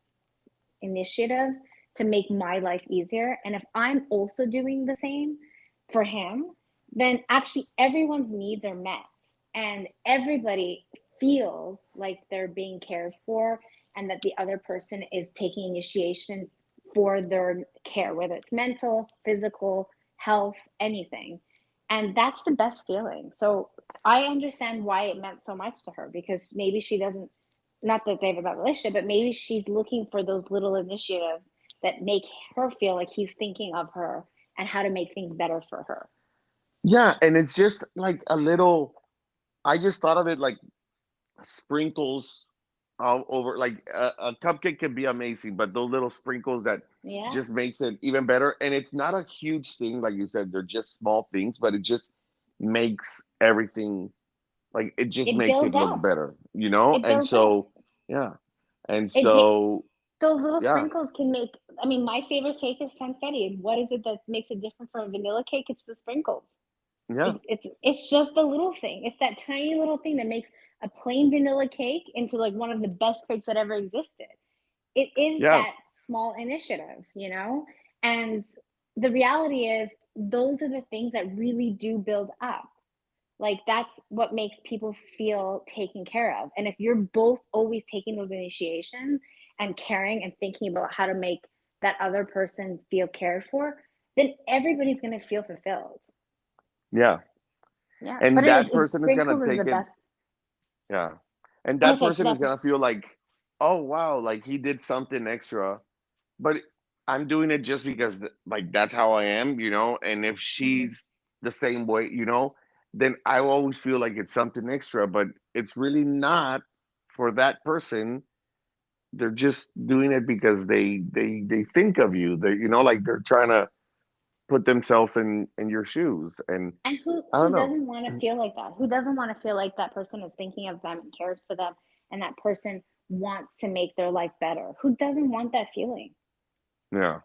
S1: initiatives to make my life easier. And if I'm also doing the same for him, then actually everyone's needs are met and everybody feels like they're being cared for, and that the other person is taking initiation for their care, whether it's mental, physical, health, anything. And that's the best feeling. So I understand why it meant so much to her, because maybe she doesn't, not that they have a bad relationship, but maybe she's looking for those little initiatives that make her feel like he's thinking of her and how to make things better for her.
S2: Yeah. And it's just like a little, I just thought of it like sprinkles all over. Like a cupcake can be amazing, but those little sprinkles that
S1: Yeah,
S2: just makes it even better. And it's not a huge thing, like you said, they're just small things, but it just makes everything, like it just
S1: it
S2: makes it
S1: builds
S2: look
S1: up.
S2: better, you know?
S1: It
S2: And
S1: builds up.
S2: so, yeah. And
S1: It ta-
S2: so,
S1: those little
S2: yeah,
S1: sprinkles can make. I mean, my favorite cake is confetti. And what is it that makes it different from a vanilla cake? It's the sprinkles.
S2: yeah,
S1: It's just the little thing. It's that tiny little thing that makes a plain vanilla cake into like one of the best cakes that ever existed. It is
S2: yeah,
S1: that small initiative, you know? And the reality is those are the things that really do build up. Like that's what makes people feel taken care of. And if you're both always taking those initiations and caring and thinking about how to make that other person feel cared for, then everybody's going to feel fulfilled.
S2: yeah.
S1: Yeah. But
S2: And that person is gonna
S1: sprinkles is the
S2: take it,
S1: best.
S2: yeah. And
S1: Oh,
S2: that
S1: sorry,
S2: person is gonna feel like, oh wow, like he did something extra, but I'm doing it just because like that's how I am, you know. And if
S1: mhm.
S2: she's the same way, you know, then I always feel like it's something extra, but it's really not for that person. They're just doing it because they think of you. They, you know, like they're trying to put themselves in your shoes. And
S1: And
S2: I
S1: who
S2: don't know.
S1: doesn't want to feel like that? Who doesn't want to feel like that person is thinking of them and cares for them and that person wants to make their life better? Who doesn't want that feeling?
S2: Yeah,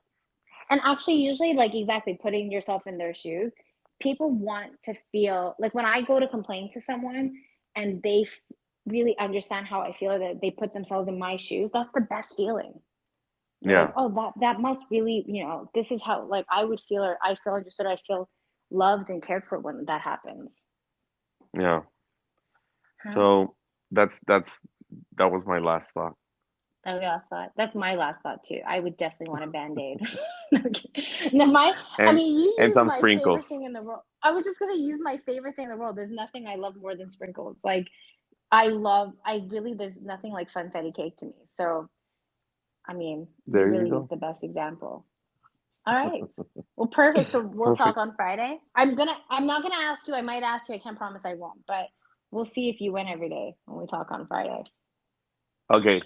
S1: And actually, usually, like exactly putting yourself in their shoes, people want to feel like when I go to complain to someone and really understand how I feel, that they put themselves in my shoes, that's the best feeling. You're like,
S2: yeah,
S1: oh, that must really, this is how like I would feel, or I feel understood, I feel loved and cared for when that happens.
S2: yeah.
S1: Huh?
S2: So that's that was my last thought.
S1: That was last thought. That's my last thought too. I would definitely want a band-aid. No, I
S2: And
S1: mean, you
S2: and
S1: use
S2: some
S1: my
S2: sprinkles.
S1: favorite thing in the world. I was just gonna use my favorite thing in the world. There's nothing I love more than sprinkles. Like there's nothing like funfetti cake to me. So, I mean, you
S2: There you
S1: really used
S2: go.
S1: the best example. All right. Well, perfect. So we'll talk
S2: Perfect.
S1: on Friday. I'm not gonna ask you. I might ask you. I can't promise I won't, but we'll see if you win every day when we talk on Friday.
S2: Okay.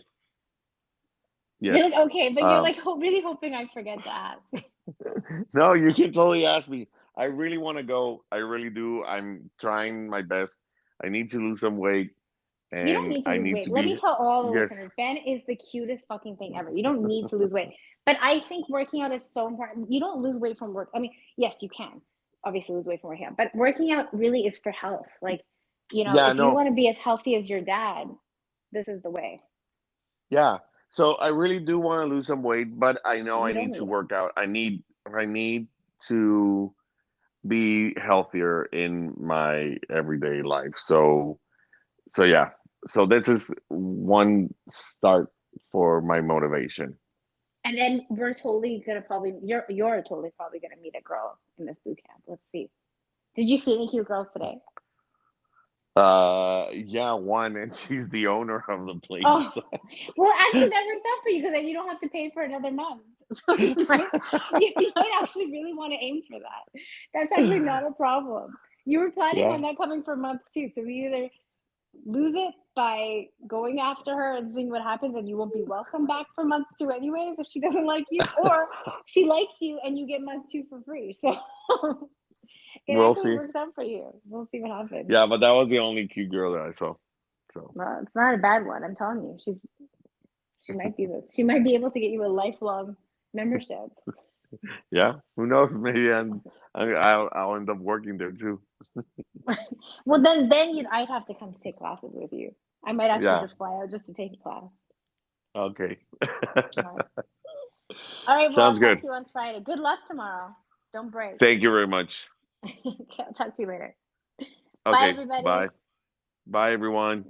S1: You're like,
S2: Yes.
S1: okay, but you're
S2: Um,
S1: like really hoping I forget to ask.
S2: no, you can totally ask me. I really want to go. I really do. I'm trying my best. I need to lose some weight,
S1: You don't
S2: and
S1: need to
S2: I
S1: lose
S2: need
S1: weight.
S2: to
S1: Let me
S2: be.
S1: tell all the
S2: Yes.
S1: listeners, Ben is the cutest fucking thing ever. You don't need to lose weight. But I think working out is so important. You don't lose weight from work. I mean, yes, you can obviously lose weight from working out, but working out really is for health. Like,
S2: Yeah.
S1: if you
S2: No.
S1: want to be as healthy as your dad, this is the way.
S2: Yeah. So I really do want to lose some weight, but I know I
S1: You don't
S2: need to
S1: need it.
S2: work out. I need to be healthier in my everyday life. So yeah. So this is one start for my motivation.
S1: And then we're totally gonna probably you're totally probably gonna meet a girl in this boot camp. Let's see. Did you see any cute girls today?
S2: Yeah, one, and she's the owner of the place.
S1: Oh, well, actually, that works out for you because then you don't have to pay for another month. So you might actually really want to aim for that. That's actually not a problem. You were planning
S2: Yeah.
S1: on that coming for a month too. So we either lose it by going after her and seeing what happens, and you won't be welcome back for month two anyways if she doesn't like you, or she likes you and you get month two for free. So it
S2: We'll
S1: actually
S2: see.
S1: works out for you. We'll see what happens.
S2: Yeah, but that was the only cute girl that I saw. So
S1: Well, it's not a bad one. I'm telling you, she might be able to get you a lifelong membership.
S2: yeah, who knows? Maybe I'll end up working there too.
S1: Well, then I'd have to come to take classes with you. I might actually
S2: Yeah.
S1: just fly out just to take a class.
S2: Okay.
S1: All right. All right. Well, I'll
S2: Sounds
S1: talk
S2: good.
S1: to you on Friday. Good luck tomorrow. Don't break.
S2: Thank you very much.
S1: Okay, I'll talk to you later. Bye,
S2: Okay. Bye.
S1: everybody.
S2: Bye, everyone.